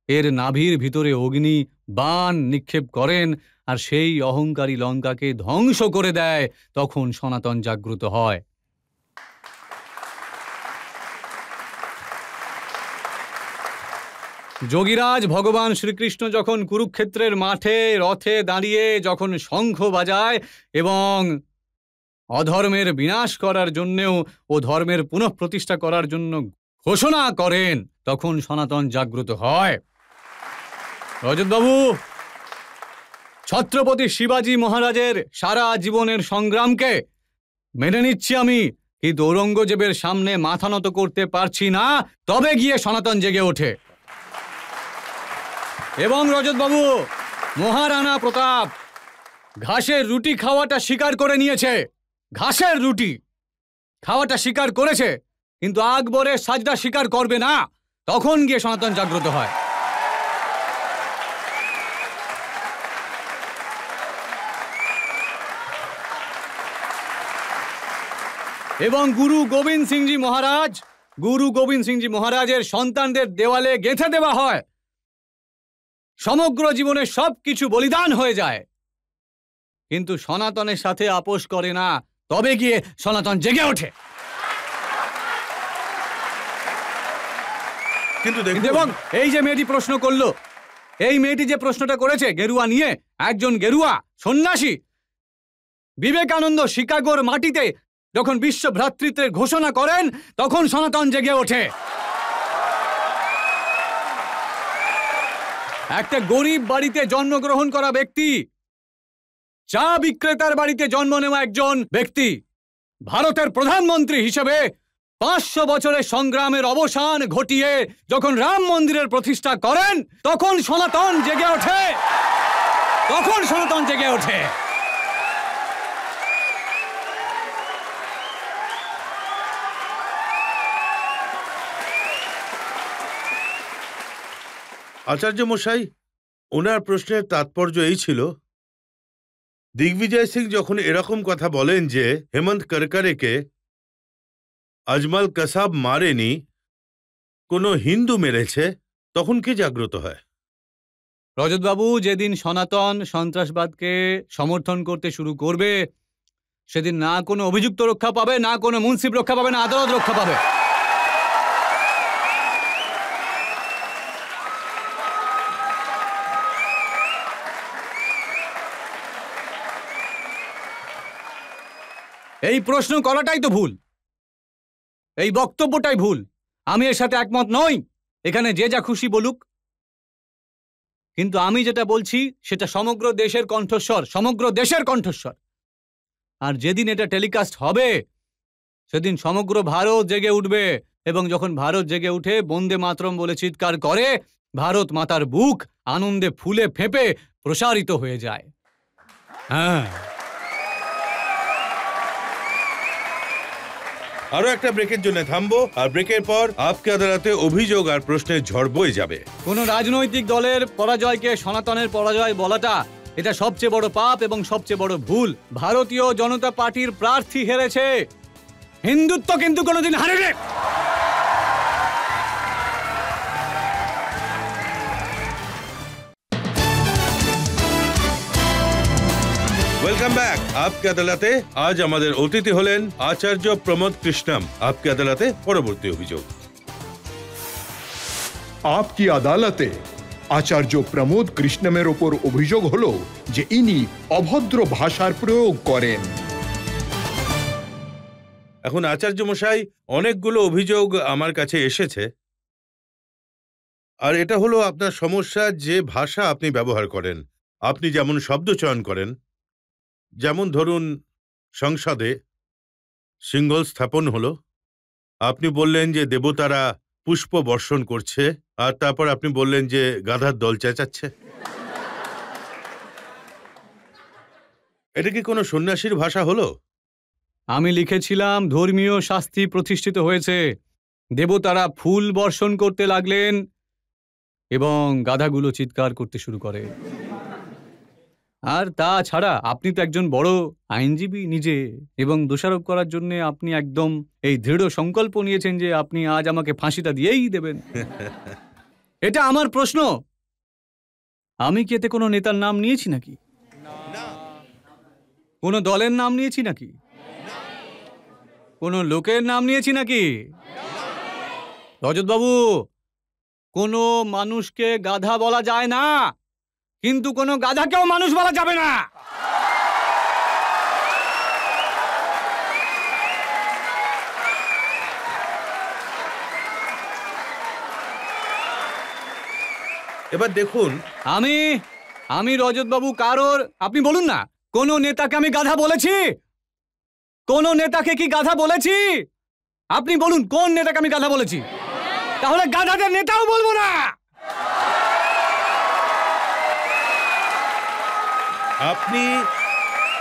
এর নাভির ভিতরে অগ্নি বাণ নিক্ষেপ করেন আর সেই অহংকারী লঙ্কাকে ধ্বংস করে দেয়, তখন সনাতন জাগ্রত হয়। যোগীরাজ ভগবান শ্রীকৃষ্ণ যখন কুরুক্ষেত্রের মাঠে রথে দাঁড়িয়ে যখন শঙ্খ বাজায় এবং অধর্মের বিনাশ করার জন্যেও ও ধর্মের পুনঃপ্রতিষ্ঠা করার জন্য ঘোষণা করেন, তখন সনাতন জাগ্রত হয়। রজতবাবু, ছত্রপতি শিবাজী মহারাজের সারা জীবনের সংগ্রামকে মেনে নিচ্ছি আমি, কিন্তু ঔরঙ্গজেবের সামনে মাথা নত করতে পারছি না, তবে গিয়ে সনাতন জেগে ওঠে। এবং রজতবাবু, মহারানা প্রতাপ ঘাসের রুটি খাওয়াটা স্বীকার করে নিয়েছে, ঘাসের রুটি খাওয়াটা স্বীকার করেছে, কিন্তু আকবরের সাজদা স্বীকার করবে না, তখন গিয়ে সনাতন জাগ্রত হয়। এবং গুরু গোবিন্দ সিংজি মহারাজের সন্তানদের দেওয়ালে গেঁথে দেওয়া হয়, সমগ্র জীবনে সবকিছু বলিদান হয়ে যায়, কিন্তু সনাতনের সাথে আপোষ করে না, তবে গিয়ে সনাতন জেগে ওঠে। কিন্তু এবং এই যে মেয়েটি প্রশ্ন করলো, এই মেয়েটি যে প্রশ্নটা করেছে গেরুয়া নিয়ে, একজন গেরুয়া সন্ন্যাসী বিবেকানন্দ শিকাগোর মাটিতে যখন বিশ্ব ভ্রাতৃত্বের ঘোষণা করেন, তখন সনাতন জেগে ওঠে। একটা গরিব বাড়িতে জন্মগ্রহণ করা ব্যক্তি, চা বিক্রেতার বাড়িতে জন্ম নেওয়া একজন ব্যক্তি ভারতের প্রধানমন্ত্রী হিসেবে 500 বছরের সংগ্রামের অবসান ঘটিয়ে যখন রাম মন্দিরের প্রতিষ্ঠা করেন, তখন সনাতন জেগে ওঠে, তখন সনাতন জেগে ওঠে। আচার্য মশাই, ওনার প্রশ্নের তাৎপর্য এই ছিল, দিগ্বিজয় সিং যখন এরকম কথা বলেন যে হেমন্ত করকরেকে আজমল কাসাব মারেনি, কোনো হিন্দু মেরেছে, তখন কি জাগ্রত হয়? রজতবাবু, যেদিন সনাতন সন্ত্রাসবাদকে সমর্থন করতে শুরু করবে, সেদিন না কোনো অভিযুক্ত রক্ষা পাবে, না কোনো মুন্সিফ রক্ষা পাবে, না আদালত রক্ষা পাবে। এই প্রশ্ন করাটাই তো ভুল, এই বক্তব্যটাই ভুল। আমি এর সাথে একমত নই। এখানে যে যা খুশি বলুক, কিন্তু আমি যেটা বলছি সেটা সমগ্র দেশের কণ্ঠস্বর, সমগ্র দেশের কণ্ঠস্বর। আর যেদিন এটা টেলিকাস্ট হবে সেদিন সমগ্র ভারত জেগে উঠবে, এবং যখন ভারত জেগে উঠে বন্দে মাতরম বলে চিৎকার করে, ভারত মাতার বুক আনন্দে ফুলে ফেঁপে প্রসারিত হয়ে যায়। হ্যাঁ, আরো একটা ব্রেকের জন্য থামবো, আর ব্রেকের পর আপকে আদালতে অভিযোগ আর প্রশ্নের ঝড় বয়ে যাবে। কোন রাজনৈতিক দলের পরাজয়কে সনাতনের পরাজয় বলাটা এটা সবচেয়ে বড় পাপ এবং সবচেয়ে বড় ভুল। ভারতীয় জনতা পার্টির প্রার্থী হেরেছে, হিন্দুত্ব কিন্তু কোনোদিন হারেনি। ওয়েলকাম ব্যাক আপকে আদালতে। আজ আমাদের অতিথি হলেন আচার্য প্রমোদ কৃষ্ণম। আপকে আদালতে পরবর্তী অভিযোগ। आपकी আদালতে আচার্য প্রমোদ কৃষ্ণমের ওপর অভিযোগ হলো যে ইনি অভদ্র ভাষার প্রয়োগ করেন। এখন আচার্য মশাই, অনেকগুলো অভিযোগ আমার কাছে এসেছে, আর এটা হলো আপনার সমস্যা যে ভাষা আপনি ব্যবহার করেন। আপনি যেমন শব্দ চয়ন করেন, যেমন ধরুন সংসদে সিঙ্গল স্থাপন হলো, আপনি বললেন যে দেবতারা পুষ্প বর্ষণ করছে, আর তারপর আপনি বললেন যে গাধার দল চেঁচাচ্ছে। এটা কি কোনো সন্ন্যাসীর ভাষা হলো? আমি লিখেছিলাম ধর্মীয় শাস্তি প্রতিষ্ঠিত হয়েছে, দেবতারা ফুল বর্ষণ করতে লাগলেন এবং গাধাগুলো চিৎকার করতে শুরু করে। আর তাছাড়া আপনি তো একজন বড় আইনজীবী নিজে, এবং দোষারোপ করার জন্য আপনি একদম এই দৃঢ় সংকল্প নিয়েছেন যে আপনি আজ আমাকে ফাঁসিটা দিয়েই দেবেন। এটা আমার প্রশ্ন, আমি কি এতে কোনো নেতার নাম নিয়েছি নাকি? কোনো দলের নাম নিয়েছি নাকি? কোনো লোকের নাম নিয়েছি নাকি? রজতবাবু, কোনো মানুষকে গাধা বলা যায় না, কিন্তু কোনো গাধাকেও মানুষ বলা যাবে না। এবার দেখুন, আমি রজতবাবু কারোর, আপনি বলুন না, কোন নেতাকে আমি গাধা বলেছি? কোন নেতাকে কি গাধা বলেছি? আপনি বলুন কোন নেতাকে আমি গাধা বলেছি? তাহলে গাধাদের নেতাও বলবো না। আপনি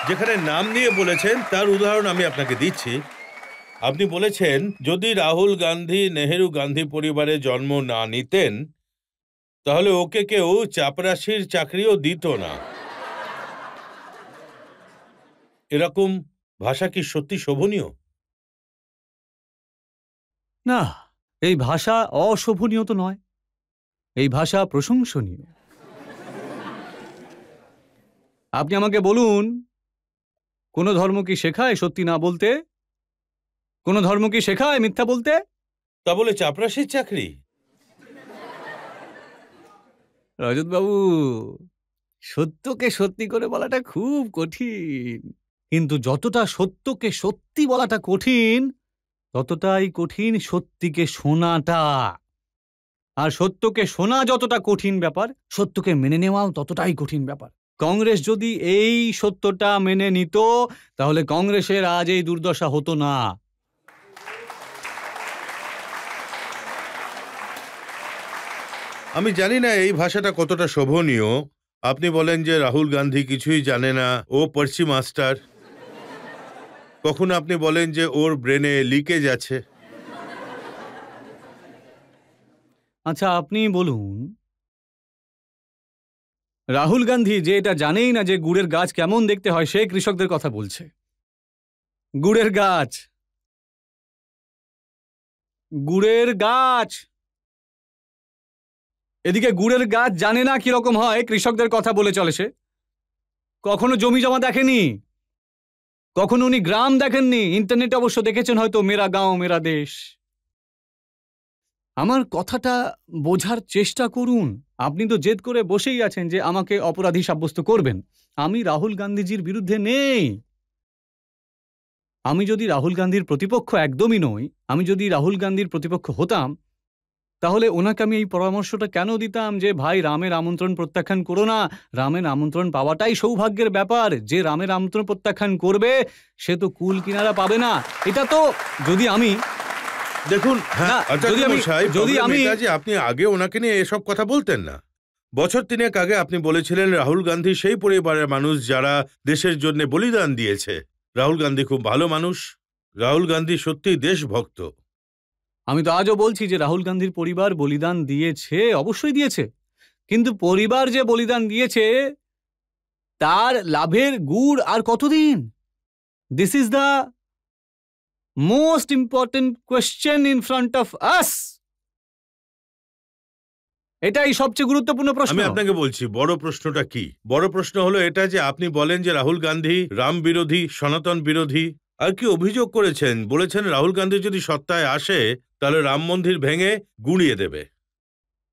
যেখানে নাম নিয়ে বলেছেন তার উদাহরণ আমি আপনাকে দিচ্ছি। আপনি বলেছেন যদি রাহুল গান্ধী নেহেরু গান্ধী পরিবারে জন্ম না নিতেন তাহলে ওকে কেউ চাপরাশির চাকরিও দিত না। এরকম ভাষা কি সত্যি শোভনীয়? না, এই ভাষা অশোভনীয় তো নয়, এই ভাষা প্রশংসনীয়। আপনি আমাকে বলুন, কোন ধর্ম কি শেখায় সত্যি না বলতে? কোন ধর্ম কি শেখায় মিথ্যা বলতে? তা বলে চাপরাশির চাকরি? রজতবাবু, সত্যকে সত্যি করে বলাটা খুব কঠিন, কিন্তু যতটা সত্যকে সত্যি বলাটা কঠিন, ততটাই কঠিন সত্যিকে শোনাটা। আর সত্যকে শোনা যতটা কঠিন ব্যাপার, সত্যকে মেনে নেওয়াও ততটাই কঠিন ব্যাপার। কংগ্রেস যদি এই সত্যটা মেনে নিত তাহলে কংগ্রেসের আজ এই দুর্দশা হতো না। আমি জানি না এই ভাষাটা কতটা শোভনীয়। আপনি বলেন যে রাহুল গান্ধী কিছুই জানে না, ও পার্সি মাস্টার। কখন আপনি বলেন যে ওর ব্রেনে লিকেজ আছে। আচ্ছা, আপনি বলুন, রাহুল গান্ধী যে এটা জানেই না যে গুড়ের গাছ কেমন দেখতে হয়, সে কৃষকদের কথা বলছে। গুড়ের গাছ, গুড়ের গাছ, এদিকে গুড়ের গাছ জানে না কিরকম হয়, কৃষকদের কথা বলে চলে সে। কখনো জমি জমা দেখেনি, কখনো উনি গ্রাম দেখেননি। ইন্টারনেটে অবশ্য দেখেছেন হয়তো, মেরা গাঁও মেরা দেশ। আমার কথাটা বোঝার চেষ্টা করুন। আপনি তো জেদ করে বসেই আছেন যে আমাকে অপরাধী সাব্যস্ত করবেন। আমি রাহুল গান্ধীজির বিরুদ্ধে নেই। আমি যদি রাহুল গান্ধীর প্রতিপক্ষ একদমই নই, আমি যদি রাহুল গান্ধীর প্রতিপক্ষ হতাম তাহলে ওনাকে আমি এই পরামর্শটা কেন দিতাম যে ভাই রামের আমন্ত্রণ প্রত্যাখ্যান করো না, রামের আমন্ত্রণ পাওয়াটাই সৌভাগ্যের ব্যাপার, যে রামের আমন্ত্রণ প্রত্যাখ্যান করবে সে তো কুল কিনারা পাবে না। এটা তো যদি আমি দেখুন, না, যদি আমি আপনি আগে ওনাকে নিয়ে এসব কথা বলতেন না। বছর 3 আগে আপনি বলেছিলেন রাহুল গান্ধী সেই পরিবারের মানুষ যারা দেশের জন্য বলিদান দিয়েছে। রাহুল গান্ধী খুব ভালো মানুষ, রাহুল গান্ধী সত্যিই দেশভক্ত। আমি তো আজও বলছি যে রাহুল গান্ধীর পরিবার বলিদান দিয়েছে, অবশ্যই দিয়েছে, কিন্তু পরিবার যে বলিদান দিয়েছে তার লাভের গুড় আর কতদিন? This is the most important question in front of us. এটাই সবচেয়ে গুরুত্বপূর্ণ প্রশ্ন। আমি আপনাকে বলছি বড় প্রশ্নটা কি। বড় প্রশ্ন হলো এটা যে আপনি বলেন যে রাহুল গান্ধী রাম বিরোধী, সনাতন বিরোধী, আর কি অভিযোগ করেছেন, বলেছেন রাহুল গান্ধী যদি সত্তায় আসে তাহলে রাম মন্দির ভেঙে গুঁড়িয়ে দেবে।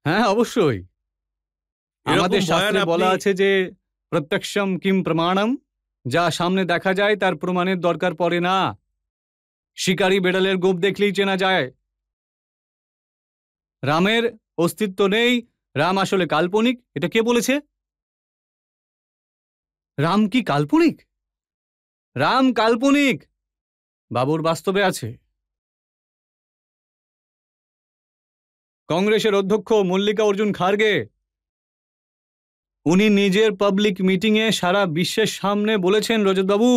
হ্যাঁ, অবশ্যই। আমাদের শাস্ত্রে বলা আপনি- আছে যে প্রত্যক্ষম কিম প্রমাণম, যা সামনে দেখা যায় তার প্রমাণের দরকার পড়ে না। শিকারী বেড়ালের গোপ দেখলেই চেনা যায়। রামের অস্তিত্ব নেই, রাম আসলে কাল্পনিক, এটা কে বলেছে? রাম কি কাল্পনিক? রাম কাল্পনিক, বাবুর বাস্তবে আছে। কংগ্রেসের অধ্যক্ষ মল্লিকা অর্জুন খার্গে উনি নিজের পাবলিক মিটিংয়ে সারা বিশ্বের সামনে বলেছেন, রজতবাবু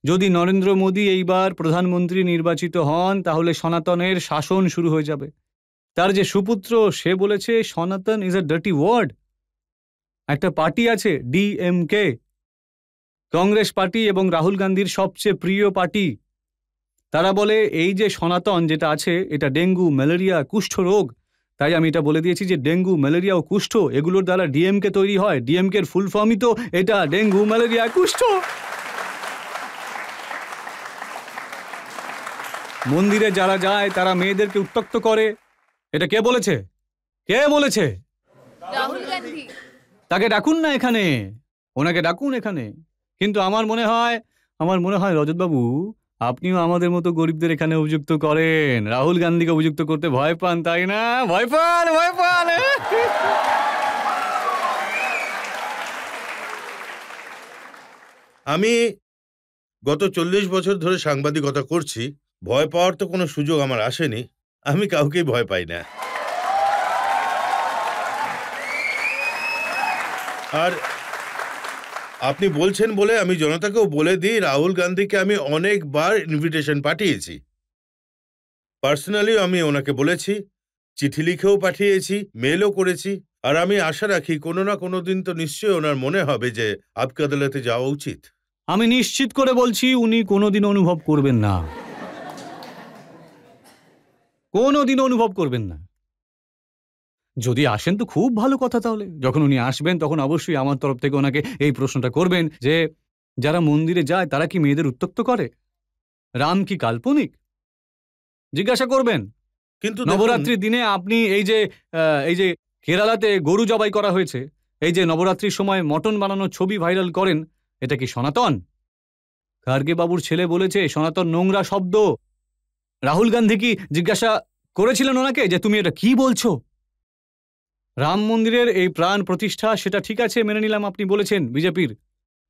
যদি নরেন্দ্র মোদী এইবার প্রধানমন্ত্রী নির্বাচিত হন তাহলে সনাতনের শাসন শুরু হয়ে যাবে। তার যে সুপুত্র সে বলেছে সনাতন ইজ আ ডার্টি ওয়ার্ড। একটা পার্টি আছে ডিএমকে, কংগ্রেস পার্টি এবং রাহুল গান্ধীর সবচেয়ে প্রিয় পার্টি। তারা বলে এই যে সনাতন যেটা আছে এটা ডেঙ্গু, ম্যালেরিয়া, কুষ্ঠ রোগ। তাই আমি এটা বলে দিয়েছি যে ডেঙ্গু, ম্যালেরিয়া ও কুষ্ঠ এগুলোর দ্বারা ডিএমকে তৈরি হয়। ডিএমকে এর ফুল ফর্মই তো এটা, ডেঙ্গু, ম্যালেরিয়া, কুষ্ঠ। মন্দিরে যারা যায় তারা মেয়েদেরকে উত্ত্যক্ত করে, এটা কে বলেছে? কে বলেছে? রাহুল গান্ধী। তাকে ডাকুন না এখানে, ওনাকে ডাকুন এখানে। কিন্তু আমার মনে হয় রজতবাবু আপনিও আমাদের মতো গরিবদের এখানে অভিযুক্ত করেন। রাহুল গান্ধীকে অভিযুক্ত করতে ভয় পান, তাই না? ভয় পান। আমি গত 40 বছর ধরে সাংবাদিকতা করছি, ভয় পাওয়ার তো কোনো সুযোগ আমার আসেনি। আমি কাউকেই ভয় পাই না। আর আপনি বলছেন বলে আমি জনতাকেও বলে দিই, রাহুল গান্ধীকে আমি অনেকবার ইনভিটেশন পাঠিয়েছি। পার্সোনালি আমি ওনাকে বলেছি, চিঠি লিখেও পাঠিয়েছি, মেলও করেছি। আর আমি আশা রাখি কোনো না কোনো দিন তো নিশ্চয়ই ওনার মনে হবে যে আপকে আদালতে যাওয়া উচিত। আমি নিশ্চিত করে বলছি উনি কোনোদিন অনুভব করবেন না, কোনোদিন অনুভব করবেন না। যদি আসেন তো খুব ভালো কথা। তাহলে যখন উনি আসবেন তখন অবশ্যই আমার তরফ থেকে ওনাকে এই প্রশ্নটা করবেন যে যারা মন্দিরে যায় তারা কি মেয়েদের উত্ত্যক্ত করে? রাম কি কাল্পনিক? জিজ্ঞাসা করবেন। কিন্তু নবরাত্রির দিনে আপনি এই যে কেরালাতে গরু জবাই করা হয়েছে, এই যে নবরাত্রির সময় মটন বানানোর ছবি ভাইরাল করেন, এটা কি সনাতন? খার্গে বাবুর ছেলে বলেছে সনাতন নোংরা শব্দ। রাহুল গান্ধী কি জিজ্ঞাসা করেছিলেন ওনাকে যে তুমি এটা কি বলছো? রাম মন্দিরের এই প্রাণ প্রতিষ্ঠা, সেটা ঠিক আছে মেনে নিলাম আপনি বলেছেন বিজেপির,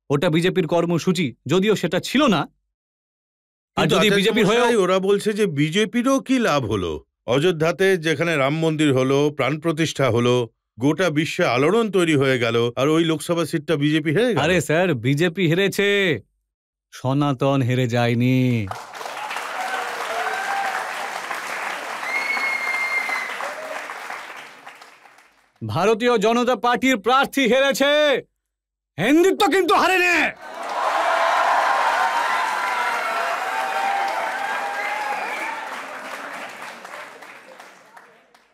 ওটা বিজেপির কর্মসূচি, যদিও সেটা ছিল না। আর যদি বিজেপি হয়ে ওরা বলছে যে বিজেপিরও কি লাভ হলো? অযোধ্যাতে যেখানে রাম মন্দির হলো, প্রাণ প্রতিষ্ঠা হলো, গোটা বিশ্বে আলোড়ন তৈরি হয়ে গেল, আর ওই লোকসভা সিটটা বিজেপি হেরে গেল। আরে স্যার, বিজেপি হেরেছে, সনাতন হেরে যায়নি। ভারতীয় জনতা পার্টির প্রার্থী হেরেছে, হিন্দুত্ব কিন্তু হারেনি।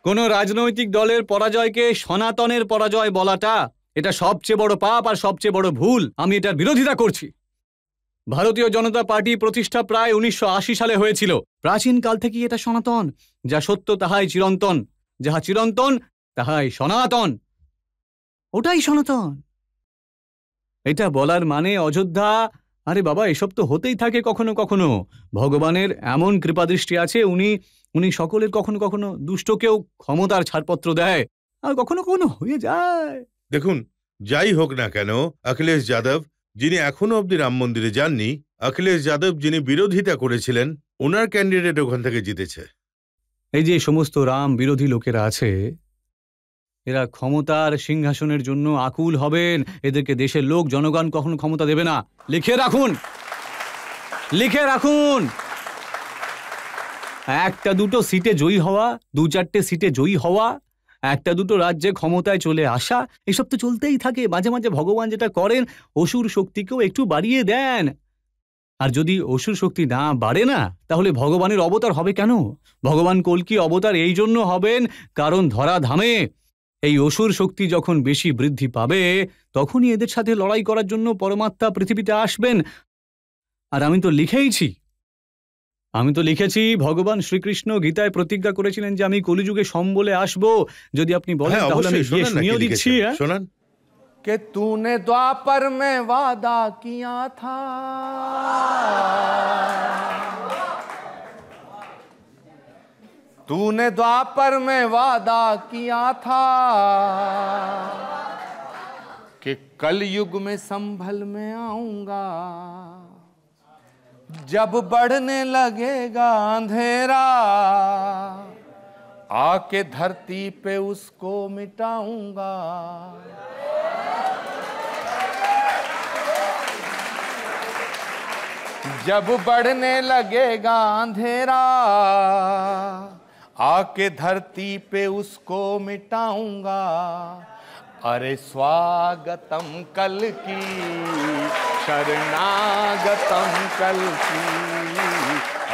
কোন রাজনৈতিক দলের পরাজয়কে সনাতনের পরাজয় বলাটা এটা সবচেয়ে বড় পাপ আর সবচেয়ে বড় ভুল। আমি এটার বিরোধিতা করছি। ভারতীয় জনতা পার্টি প্রতিষ্ঠা প্রায় 1980 সালে হয়েছিল। প্রাচীনকাল থেকেই এটা সনাতন। যা সত্য তাহাই চিরন্তন, যাহা চিরন্তন তাহাই সনাতন। ওটাই সনাতন। এটা বলার মানে অযোধ্যা আরে বাবা, এসব তো হতেই থাকে কখনো কখনো। ভগবানের এমন কৃপাদৃষ্টি আছে, উনি উনি সকলের কখনো কখনো দুষ্টকেও ক্ষমতার ছাড়পত্র দেয়, আর কখনো কখনো হয়ে যায়। দেখুন, যাই হোক না কেন, অখিলেশ যাদব যিনি এখনো অবধি রাম মন্দিরে যাননি, অখিলেশ যাদব যিনি বিরোধিতা করেছিলেন, ওনার ক্যান্ডিডেট ওখান থেকে জিতেছে। এই যে সমস্ত রাম বিরোধী লোকেরা আছে, এরা ক্ষমতার সিংহাসনের জন্য আকুল হবেন। এদেরকে দেশের লোক, জনগণ কখনো ক্ষমতা দেবে না। লিখে রাখুন, লিখে রাখুন। একটা দুটো সিটে জয়ী হওয়া, দু চারটে সিটে জয়ী হওয়া, একটা দুটো রাজ্যে ক্ষমতায় চলে আসা, এসব তো চলতেই থাকে। মাঝে মাঝে ভগবান যেটা করেন, অসুর শক্তিকেও একটু বাড়িয়ে দেন। আর যদি অসুর শক্তি না বাড়ে না, তাহলে ভগবানের অবতার হবে কেন? ভগবান কল্কি অবতার এই জন্য হবেন কারণ ধরাধামে এই অসুর শক্তি যখন বেশি বৃদ্ধি পাবে, তখনই এদের সাথে লড়াই করার জন্য পরমাত্মা পৃথিবীতে আসবেন। আর আমি তো লিখেছি, ভগবান শ্রীকৃষ্ণ গীতায় প্রতিজ্ঞা করেছিলেন যে আমি কলিযুগে সম্বলে আসব। যদি আপনি বলেন তাহলে আমি গিয়ে শুনিয়ে দিচ্ছি। শোনান। कि तूने द्वापर में वादा किया था, तूने द्वापर में वादा किया था कि कलयुग में संभल में आऊंगा, जब बढ़ने लगेगा अंधेरा आके धरती पे उसको मिटाऊंगा। जब बढ़ने लगेगा अंधेरा आके धरती पे उसको मिटाऊंगा। अरे स्वागतम कल की, शरणागतम कल की,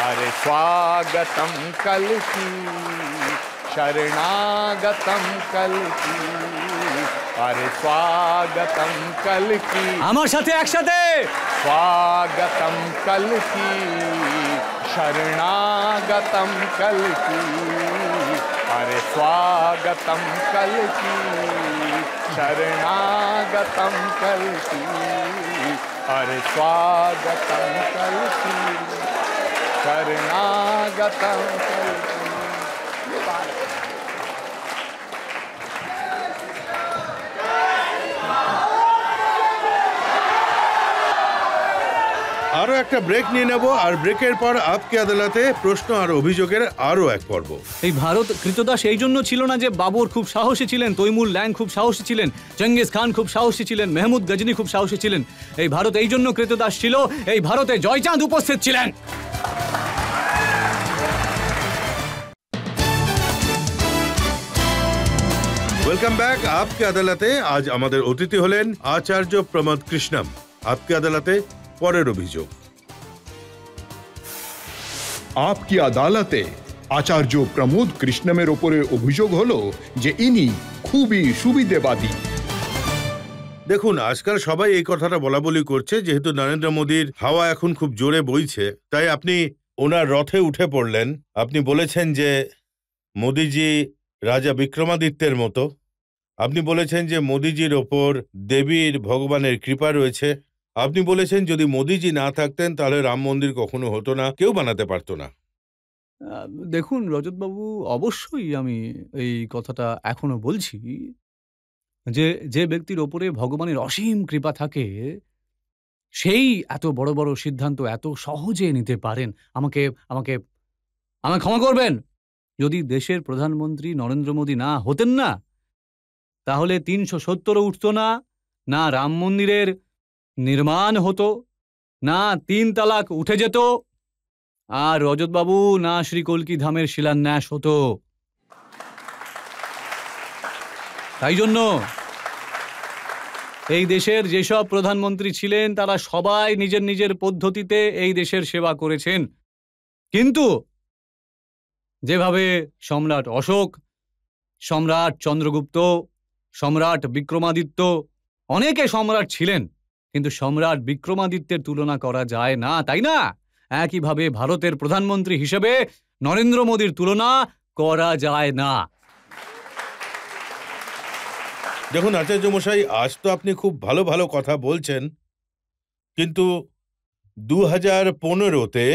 अरे स्वागतम कल की, शरणागतम कल की, अरे स्वागतम कल की। আমার সাথে একসাথে स्वागतम कल की, शरणागतम कल की, अरे स्वागतम कल की, शरणागतम कल की, अरे स्वागतम कल की, शरणागतम कल की। আরো একটা ব্রেক নিয়ে নেব, আর ব্রেকের পর আপকে আদালতে প্রশ্ন আর অভিযোগের আরো এক পর্ব। এই ভারত কৃতদাস এই জন্য ছিল না যে বাবর খুব সাহসী ছিলেন, তৈমুর ল্যাং খুব সাহসী ছিলেন, চেঙ্গিস খান খুব সাহসী ছিলেন, মেহমুদ গজনী খুব সাহসী ছিলেন। এই ভারত এই জন্য কৃতদাস ছিল, এই ভারতে জয়চাঁদ উপস্থিত ছিলেন। ওয়েলকাম ব্যাক আপকে আদালতে। আজ আমাদের অতিথি হলেন আচার্য প্রমোদ কৃষ্ণম। আপকে আদালতে পরের অভিযোগ। আপকি আদালতে আচার্য প্রমোদ কৃষ্ণমের ওপরে অভিযোগ হলো যে ইনি খুবই সুবিধেবাদী। দেখুন, আজকাল সবাই এই কথাটা বলা বলি করছে, যেহেতু নরেন্দ্র মোদীর হাওয়া এখন খুব জোরে বইছে, তাই আপনি ওনার রথে উঠে পড়লেন। আপনি বলেছেন যে মোদিজি রাজা বিক্রমাদিত্যের মতো। আপনি বলেছেন যে মোদিজির ওপর দেবীর ভগবানের কৃপা রয়েছে। আপনি বলেছেন যদি মোদিজি না থাকতেন তাহলে রাম মন্দির কখনো হতো না, কেউ বানাতে পারতো না। দেখুন রজতবাবু, অবশ্যই আমি এই কথাটা এখনো বলছি যে যে ব্যক্তির ওপরে ভগবানের অসীম কৃপা থাকে, সেই এত বড় বড় সিদ্ধান্ত এত সহজে নিতে পারেন। আমাকে আমাকে আমাকে ক্ষমা করবেন। যদি দেশের প্রধানমন্ত্রী নরেন্দ্র মোদী না হতেন না, তাহলে ৩৭০ উঠতো না, না রাম মন্দিরের নির্মাণ হতো, না ৩ তালাক উঠে যেত, আর রজতবাবু না শ্রী কল্কি ধামের শিলান্যাস হতো। তাই জন্য এই দেশের যেসব প্রধানমন্ত্রী ছিলেন তারা সবাই নিজের নিজের পদ্ধতিতে এই দেশের সেবা করেছেন। কিন্তু যেভাবে সম্রাট অশোক, সম্রাট চন্দ্রগুপ্ত, সম্রাট বিক্রমাদিত্য, অনেকে সম্রাট ছিলেন, কিন্তু সম্রাট বিক্রমাদিত্যের তুলনা করা যায় না, তাই না? একইভাবে ভারতের প্রধানমন্ত্রী হিসেবে নরেন্দ্র মোদীর তুলনা করা যায় না। দেখুন আচার্য মশাই, আজ তো আপনি খুব ভালো ভালো কথা বলছেন, কিন্তু 2015-তে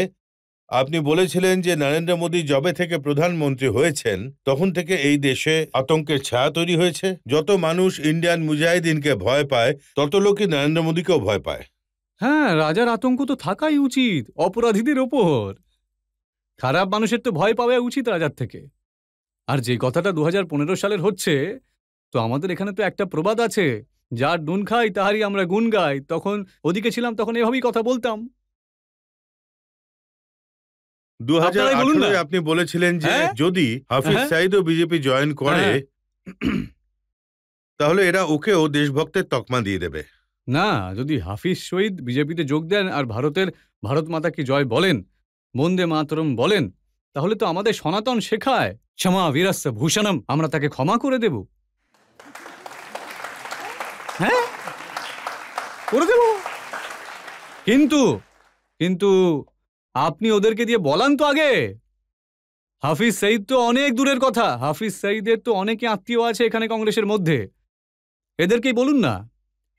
আপনি বলেছিলেন যে নরেন্দ্র মোদী যবে থেকে প্রধানমন্ত্রী হয়েছেন তখন থেকে এই দেশে আতঙ্কের ছায়া তৈরি হয়েছে। যত মানুষ ইন্ডিয়ান মুজাহিদিনকে ভয় পায় তত লোকই নরেন্দ্র মোদীকেও ভয় পায়। হ্যাঁ, রাজার আতঙ্ক তো থাকাই উচিত অপরাধীদের ওপর। খারাপ মানুষের তো ভয় পাওয়া উচিত রাজার থেকে। আর যে কথাটা 2015 সালের হচ্ছে, তো আমাদের এখানে তো একটা প্রবাদ আছে, যার নুন খাই তাহারই আমরা গুণ গাই। তখন ওদিকে ছিলাম, তখন এভাবেই কথা বলতাম। আপনারাই বলুন না। 2018-এ আপনি বলেছিলেন যে হ্যাঁ? যদি হাফিজ হ্যাঁ? সাইদও বিজেপি জয়েন করে হ্যাঁ। তাহলে এরা ওকেও দেশভক্তের তকমা দিয়ে দেবে। না, যদি হাফিজ সঈদ বিজেপিতে যোগ দেন আর ভারত মাতা কি জয় বলেন, বন্দে মাতরম বলেন, তাহলে তো আমাদের সনাতন শেখায় ক্ষমা বীরস্য ভূষণম, আমরা তাকে ক্ষমা করে দেব। হ্যাঁ, করে দেব। কিন্তু কিন্তু আপনি ওদেরকে দিয়ে বলান তো আগে। হাফিজ সঈদ তো অনেক দূরের কথা। হাফিজ সঈদের তো অনেকে আত্মীয় আছে এখানে কংগ্রেসের মধ্যে। এদেরকেই বলুন না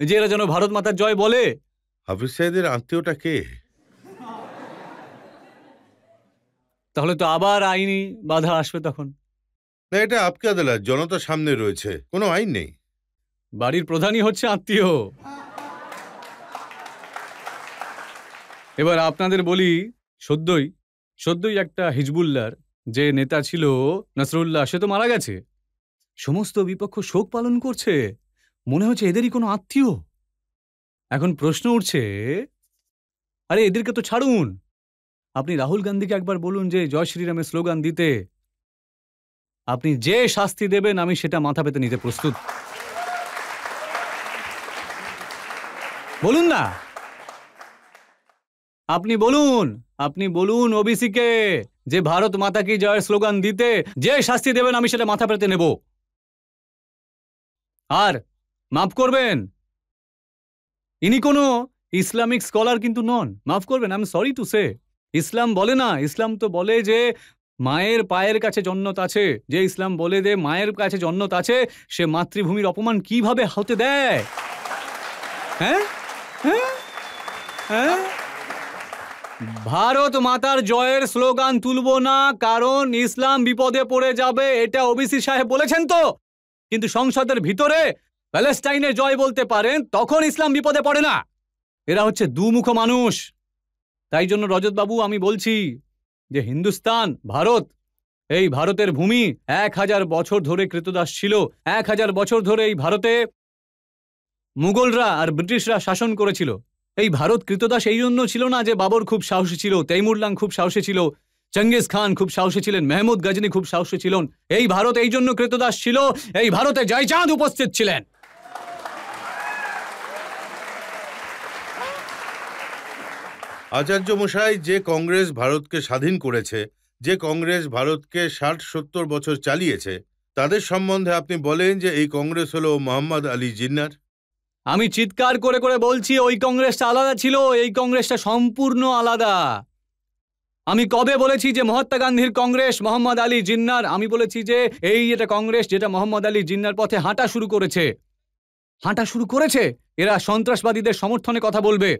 যে এরা যেন ভারত মাতার জয় বলে। হাফিজ সাইদের আত্মীয়টা কে? তাহলে তো আবার আইনি বাধা আসবে তখন। না, এটা আপকে আদালত, জনতার সামনে রয়েছে, কোনো আইন নেই। বাড়ির প্রধানই হচ্ছে আত্মীয়। এবার আপনাদের বলি, সদ্যই একটা হিজবুল্লাহর যে নেতা ছিল নাসরুল্লাহ, সে তো মারা গেছে। সমস্ত বিপক্ষ শোক পালন করছে, মনে হচ্ছে এদেরই কোনো আত্মীয়। এখন প্রশ্ন উঠছে, আরে এদেরকে তো ছাড়ুন, আপনি রাহুল গান্ধীকে একবার বলুন যে জয় শ্রীরামের স্লোগান দিতে। আপনি যে শাস্তি দেবেন আমি সেটা মাথা পেতে নিতে প্রস্তুত। বলুন না, আপনি বলুন ওবিসিকে যে ভারত মাতা কি জয়ের স্লোগান দিতে যে শাস্তি দেবেন আমি সেটা মাথা পেতে নেব। আর মাফ করবেন, ইনি কোনো ইসলামিক স্কলার কিন্তু নন, মাফ করবেন, I am sorry to say. ইসলাম বলে না, ইসলাম তো বলে যে মায়ের পায়ের কাছে জন্নত আছে। যে ইসলাম বলে যে মায়ের কাছে জন্নত আছে, সে মাতৃভূমির অপমান কিভাবে হতে দেয়? হ্যাঁ হ্যাঁ হ্যাঁ, ভারত মাতার জয়ের স্লোগান তুলবো না, কারণ ইসলাম বিপদে পড়ে যাবে, এটা ওবিসি সাহেব বলেছেন তো। কিন্তু সংসদের ভিতরে প্যালেস্টাইনে জয় বলতে পারেন, তখন ইসলাম বিপদে পড়ে না। এরা হচ্ছে দুমুখ মানুষ। তাই জন্য রজতবাবু আমি বলছি যে হিন্দুস্তান, ভারত, এই ভারতের ভূমি 1000 বছর ধরে কৃতদাস ছিল। 1000 বছর ধরে এই ভারতে মুঘলরা আর ব্রিটিশরা শাসন করেছিল। এই ভারত কৃতদাস এই জন্য ছিল না যে বাবর খুব সাহসী ছিল, তৈমুরলাং খুব সাহসী ছিল, চেঙ্গিস খান খুব সাহসী ছিলেন, মেহমুদ গজনী খুব সাহসী ছিলেন। এই ভারত এই জন্য কৃতদাস ছিল, এই ভারতে জয়চাঁদ উপস্থিত ছিলেন। আচার্য মশাই, যে কংগ্রেস ভারতকে স্বাধীন করেছে, যে কংগ্রেস ভারতকে 60-70 বছর চালিয়েছে, তাদের সম্বন্ধে আপনি বলেন যে এই কংগ্রেস হলো মোহাম্মদ আলী জিন্নার। আমি চিৎকার করে করে বলছি ওই কংগ্রেসটা আলাদা ছিল, এই কংগ্রেসটা সম্পূর্ণ আলাদা। আমি কবে বলেছি যে মহাত্মা গান্ধীর কংগ্রেস মোহাম্মদ আলী জিন্নার? আমি বলেছি যে এটা কংগ্রেস যেটা মোহাম্মদ আলী জিন্নার পথে হাঁটা শুরু করেছে। এরা সন্ত্রাসবাদীদের সমর্থনে কথা বলবে।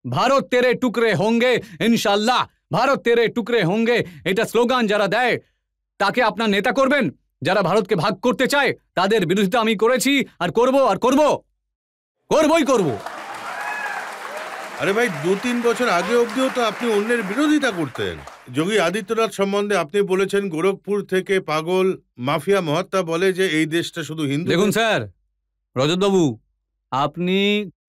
ভারত তেরে টুকরে হোঙ্গে, ইনশাল্লাহ ভারত তেরে টুকরে হোঙ্গে, এটা স্লোগান যারা দেয় তাকে আপনার নেতা করবেন। যারা ভারতকে ভাগ করতে চায় তাদের বিরোধিতা আমি করেছি আর করবই করব। আরে ভাই, 2-3 বছর আগে অবধিও তো আপনি অন্যের বিরোধিতা করতেন। যোগী আদিত্যনাথ সম্বন্ধে আপনি বলেছেন গোরখপুর থেকে পাগল মাফিয়া মহাত্মা বলে যে এই দেশটা শুধু হিন্দু। দেখুন স্যার, রজতবাবু, আপনি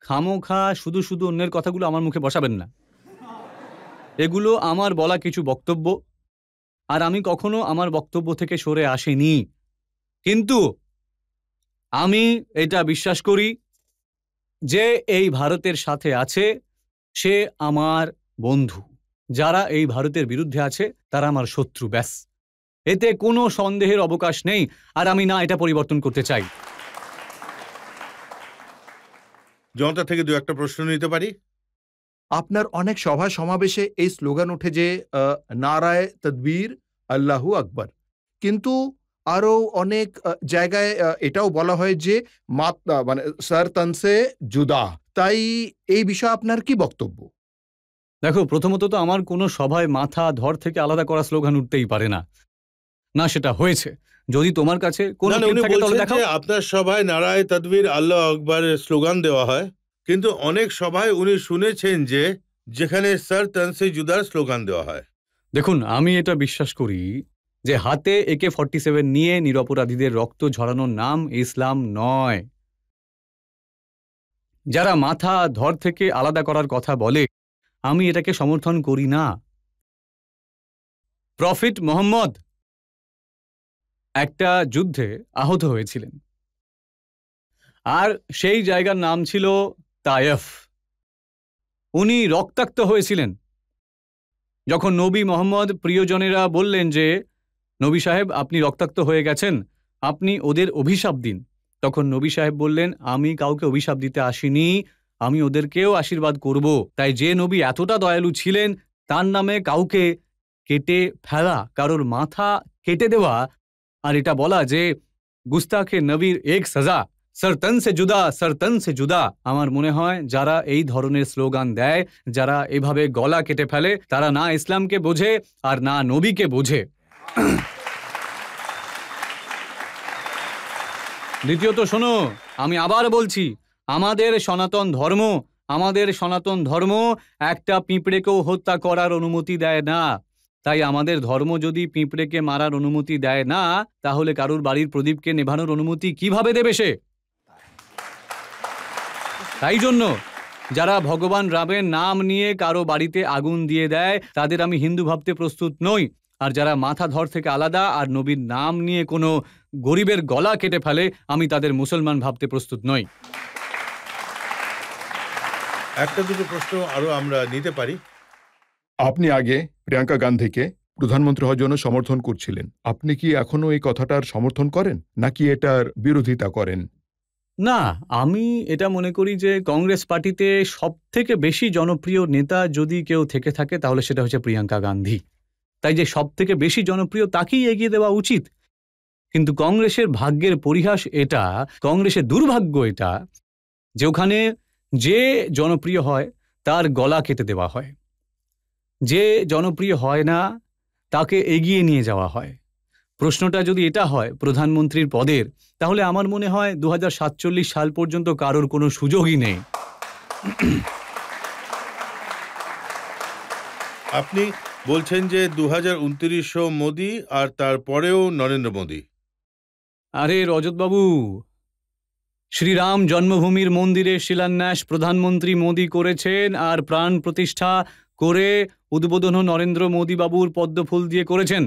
খামোখা শুধু অন্যের কথাগুলো আমার মুখে বসাবেন না। এগুলো আমার বলা কিছু বক্তব্য, আর আমি কখনো আমার বক্তব্য থেকে সরে আসিনি। কিন্তু আমি এটা বিশ্বাস করি যে এই ভারতের সাথে আছে সে আমার বন্ধু, যারা এই ভারতের বিরুদ্ধে আছে তারা আমার শত্রু, ব্যাস। এতে কোনো সন্দেহের অবকাশ নেই, আর আমি না এটা পরিবর্তন করতে চাই। জনতা থেকে 2-1টা প্রশ্ন নিতে পারি? আপনার অনেক সভা সমাবেশে এই স্লোগান ওঠে যে নারায়ে তকবীর, আল্লাহু আকবার, কিন্তু আরও অনেক জায়গায় এটাও বলা হয় যে মানে সর তন সে জুদা। তাই এই বিষয়ে আপনার কি বক্তব্য? দেখো, প্রথমত তো আমার কোনো সভায় মাথা ধর থেকে আলাদা করা স্লোগান উঠতেই পারে না, না সেটা হয়েছে। যদি তোমার কাছে কোনো না, ক্লিপ উনি থাকে তাহলে বলছেন দেখাও। যে আপনার সভায় নারায়ে তাকবীর আল্লাহু আকবারের স্লোগান দেওয়া হয়, কিন্তু অনেক সভায় উনি শুনেছেন যে যেখানে সর তন সে জুদার স্লোগান দেওয়া হয়। দেখুন, আমি এটা বিশ্বাস করি যে হাতে AK-47 নিয়ে নিরপরাধীদের রক্ত ঝরানোর নাম ইসলাম নয়। যারা মাথা ধর থেকে আলাদা করার কথা বলে, আমি এটাকে সমর্থন করি না। প্রফেট মোহাম্মদ একটা যুদ্ধে আহত হয়েছিলেন, আর সেই জায়গার নাম ছিল তায়েফ। উনি রক্তাক্ত হয়েছিলেন। যখন নবী মোহাম্মদ প্রিয়জনেরা বললেন যে নবী সাহেব আপনি রক্তাক্ত হয়ে গেছেন, আপনি ওদের অভিশাপ দিন, তখন নবী সাহেব বললেন আমি কাউকে অভিশাপ দিতে আসিনি, আমি ওদেরকেও আশীর্বাদ করব। তাই যে নবী এতটা দয়ালু ছিলেন, তার নামে কাউকে কেটে ফেলা, কারোর মাথা কেটে দেওয়া, আর এটা বলা যে গুস্তাখে নবীর এক সাজা, সরতন সে জুদা, সরতন সে জুদা, আমার মনে হয় যারা এই ধরনের স্লোগান দেয়, যারা এভাবে গলা কেটে ফেলে, তারা না ইসলামকে বোঝে আর না নবীকে বোঝে। দ্বিতীয়ত শোনো, আমি আবার বলছি, আমাদের সনাতন ধর্ম একটা পিঁপড়েকেও হত্যা করার অনুমতি দেয় না। তাই আমাদের ধর্ম যদি পিঁপড়েকে মারার অনুমতি দেয় না, তাহলে কারুর বাড়ির প্রদীপকে নেভানোর অনুমতি কিভাবে দেবে সে? তাই জন্য যারা ভগবান রামের নাম নিয়ে কারো বাড়িতে আগুন দিয়ে দেয়, তাদের আমি হিন্দু ভাবতে প্রস্তুত নই। আর যারা মাথা ধর থেকে আলাদা আর নবীর নাম নিয়ে কোনো গরিবের গলা কেটে ফেলে, আমি তাদের মুসলমান ভাবতে প্রস্তুত নই। একটা দুটো প্রশ্ন আরো আমরা নিতে পারি। আপনি আগে প্রিয়াঙ্কা গান্ধীকে প্রধানমন্ত্রী হওয়ার জন্য সমর্থন করছিলেন, আপনি কি এখনো এই কথাটার সমর্থন করেন নাকি এটার বিরোধিতা করেন? না, আমি এটা মনে করি যে কংগ্রেস পার্টিতে সব থেকে বেশি জনপ্রিয় নেতা যদি কেউ থেকে থাকে তাহলে সেটা হচ্ছে প্রিয়াঙ্কা গান্ধী। তাই যে সব থেকে বেশি জনপ্রিয় তাকেই এগিয়ে দেওয়া উচিত। কিন্তু কংগ্রেসের ভাগ্যের পরিহাস এটা, কংগ্রেসের দুর্ভাগ্য এটা, যে ওখানে যে জনপ্রিয় হয় তার গলা কেটে দেওয়া হয়, যে জনপ্রিয় হয় না তাকে এগিয়ে নিয়ে যাওয়া হয়। প্রশ্নটা যদি এটা হয় প্রধানমন্ত্রীর পদের, তাহলে আমার মনে হয় 2047 সাল পর্যন্ত কারোর কোনো সুযোগই নেই। আপনি বলছেন যে 2029 মোদি আর তারপরেও নরেন্দ্র মোদি। আরে রজতবাবু, শ্রীরাম জন্মভূমির মন্দিরের শিলান্যাস প্রধানমন্ত্রী মোদি করেছেন, আর প্রাণ প্রতিষ্ঠা করে উদ্বোধনও নরেন্দ্র মোদি বাবুর পদ্মফুল দিয়ে করেছেন।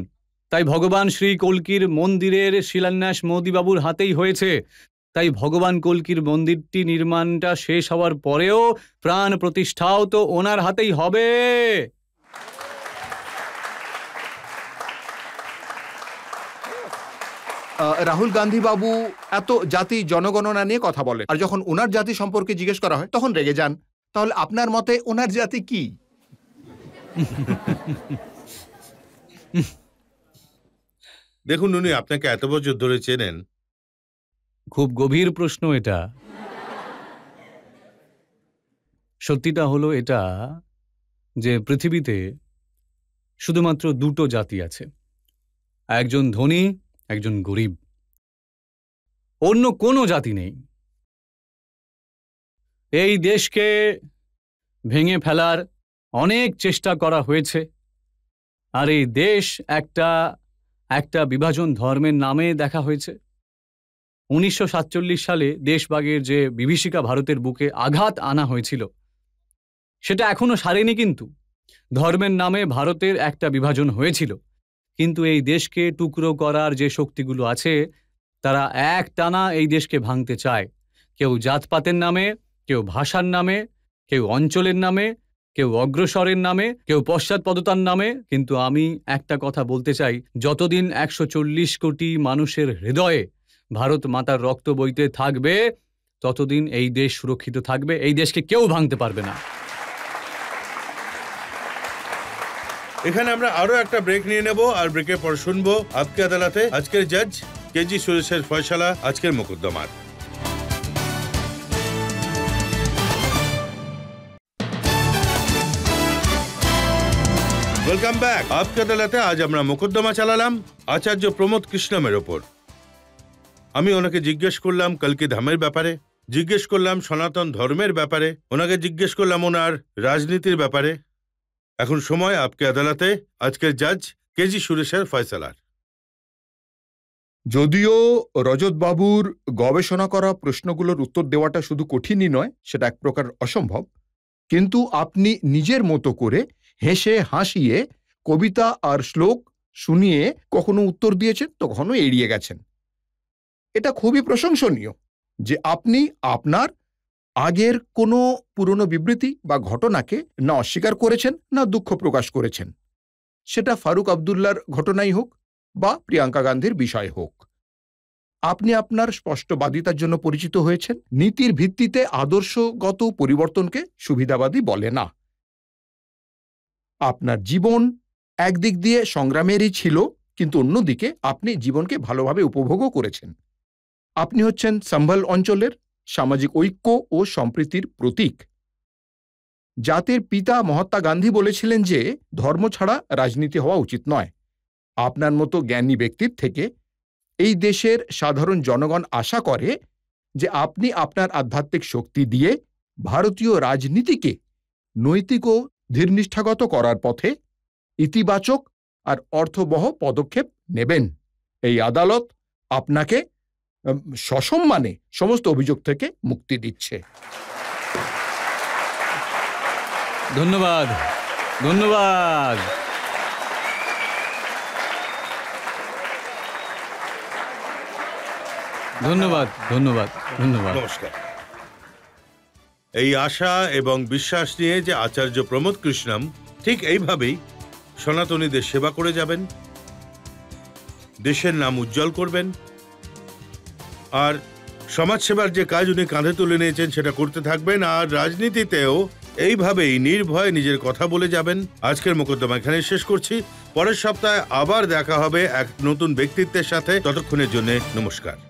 তাই ভগবান শ্রী কল্কির মন্দিরের শিলান্যাস মোদি বাবুর হাতেই হয়েছে। তাই ভগবান কল্কির মন্দিরটি নির্মাণটা শেষ হওয়ার পরেও প্রাণ প্রতিষ্ঠাও তো ওনার হাতেই হবে। রাহুল গান্ধী বাবু এত জাতি জনগণনা নিয়ে কথা বলেন, আর যখন ওনার জাতি সম্পর্কে জিজ্ঞেস করা হয় তখন রেগে যান। তাহলে আপনার মতে ওনার জাতি কি? দেখুন, উনি আপনাকে এত বছর ধরে চেনেন। খুব গভীর প্রশ্ন এটা। সত্যিটা হলো এটা যে পৃথিবীতে শুধুমাত্র দুটো জাতি আছে, একজন ধনী, একজন গরিব। অন্য কোনো জাতি নেই। এই দেশকে ভেঙে ফেলার অনেক চেষ্টা করা হয়েছে, আর এই দেশ একটা বিভাজন ধর্মের নামে দেখা হয়েছে। 1947 সালে দেশভাগের যে বিভীষিকা ভারতের বুকে আঘাত আনা হয়েছিল, সেটা এখনো সারেনি। কিন্তু ধর্মের নামে ভারতের একটা বিভাজন হয়েছিল, কিন্তু এই দেশকে টুকরো করার যে শক্তিগুলো আছে, তারা একটানা এই দেশকে ভাঙতে চায়। কেউ জাতপাতের নামে, কেউ ভাষার নামে, কেউ অঞ্চলের নামে, কেউ অগ্রসরের নামে, কেউ পশ্চাৎপদতার নামে। কিন্তু আমি একটা কথা বলতে চাই, যতদিন 140 কোটি মানুষের হৃদয়ে ভারত মাতার রক্ত বইতে থাকবে, ততদিন এই দেশ সুরক্ষিত থাকবে। এই দেশকে কেউ ভাঙতে পারবে না। এখানে আমরা আরো একটা ব্রেক নিয়ে নেব, আর ব্রেকের পর শুনবো আজকে আদালতে আজকের জাজ কেজি সুরেশের ফয়সালা আজকের মোকদ্দমার। Welcome back. আপকে আদালতে আজ আমরা মোকদ্দমা চালালাম আচার্য প্রমোদ কৃষ্ণমের ওপর। আমি ওনাকে জিজ্ঞেস করলাম কলকি ধামের ব্যাপারে, জিজ্ঞেস করলাম সনাতন ধর্মের ব্যাপারে, ওনাকে জিজ্ঞেস করলাম ওনার রাজনীতির ব্যাপারে। এখন সময় আপকে আদালতে আজকের জাজ কেজি সুরেশের ফয়সালার। যদিও রজতবাবুর গবেষণা করা প্রশ্নগুলোর উত্তর দেওয়াটা শুধু কঠিনই নয়, সেটা এক প্রকার অসম্ভব, কিন্তু আপনি নিজের মতো করে হেসে হাসিয়ে কবিতা আর শ্লোক শুনিয়ে কখনো উত্তর দিয়েছেন তো কখনো এড়িয়ে গেছেন। এটা খুবই প্রশংসনীয় যে আপনি আপনার আগের কোনো পুরনো বিবৃতি বা ঘটনাকে না অস্বীকার করেছেন না দুঃখ প্রকাশ করেছেন, সেটা ফারুক আবদুল্লার ঘটনাই হোক বা প্রিয়াঙ্কা গান্ধীর বিষয় হোক। আপনি আপনার স্পষ্টবাদিতার জন্য পরিচিত হয়েছেন। নীতির ভিত্তিতে আদর্শগত পরিবর্তনকে সুবিধাবাদী বলে না। আপনার জীবন একদিক দিয়ে সংগ্রামেরই ছিল, কিন্তু অন্যদিকে আপনি জীবনকে ভালোভাবে উপভোগও করেছেন। আপনি হচ্ছেন সম্ভল অঞ্চলের সামাজিক ঐক্য ও সম্প্রীতির প্রতীক। জাতির পিতা মহাত্মা গান্ধী বলেছিলেন যে ধর্ম ছাড়া রাজনীতি হওয়া উচিত নয়। আপনার মতো জ্ঞানী ব্যক্তির থেকে এই দেশের সাধারণ জনগণ আশা করে যে আপনি আপনার আধ্যাত্মিক শক্তি দিয়ে ভারতীয় রাজনীতিকে নৈতিক ও ধীরনিষ্ঠাগত করার পথে ইতিবাচক আর অর্থবহ পদক্ষেপ নেবেন। এই আদালত আপনাকে সসম্মানে সমস্ত অভিযোগ থেকে মুক্তি দিচ্ছে। ধন্যবাদ, ধন্যবাদ। ধন্যবাদ, ধন্যবাদ, ধন্যবাদ। নমস্কার। এই আশা এবং বিশ্বাস নিয়ে যে আচার্য প্রমোদ কৃষ্ণম ঠিক এইভাবেই সনাতনীদের সেবা করে যাবেন, দেশের নাম উজ্জ্বল করবেন, আর সমাজসেবার যে কাজ উনি কাঁধে তুলে নিয়েছেন সেটা করতে থাকবেন, আর রাজনীতিতেও এইভাবেই নির্ভয়ে নিজের কথা বলে যাবেন। আজকের মোকদ্দমা এখানে শেষ করছি। পরের সপ্তাহে আবার দেখা হবে এক নতুন ব্যক্তিত্বের সাথে। ততক্ষণের জন্য নমস্কার।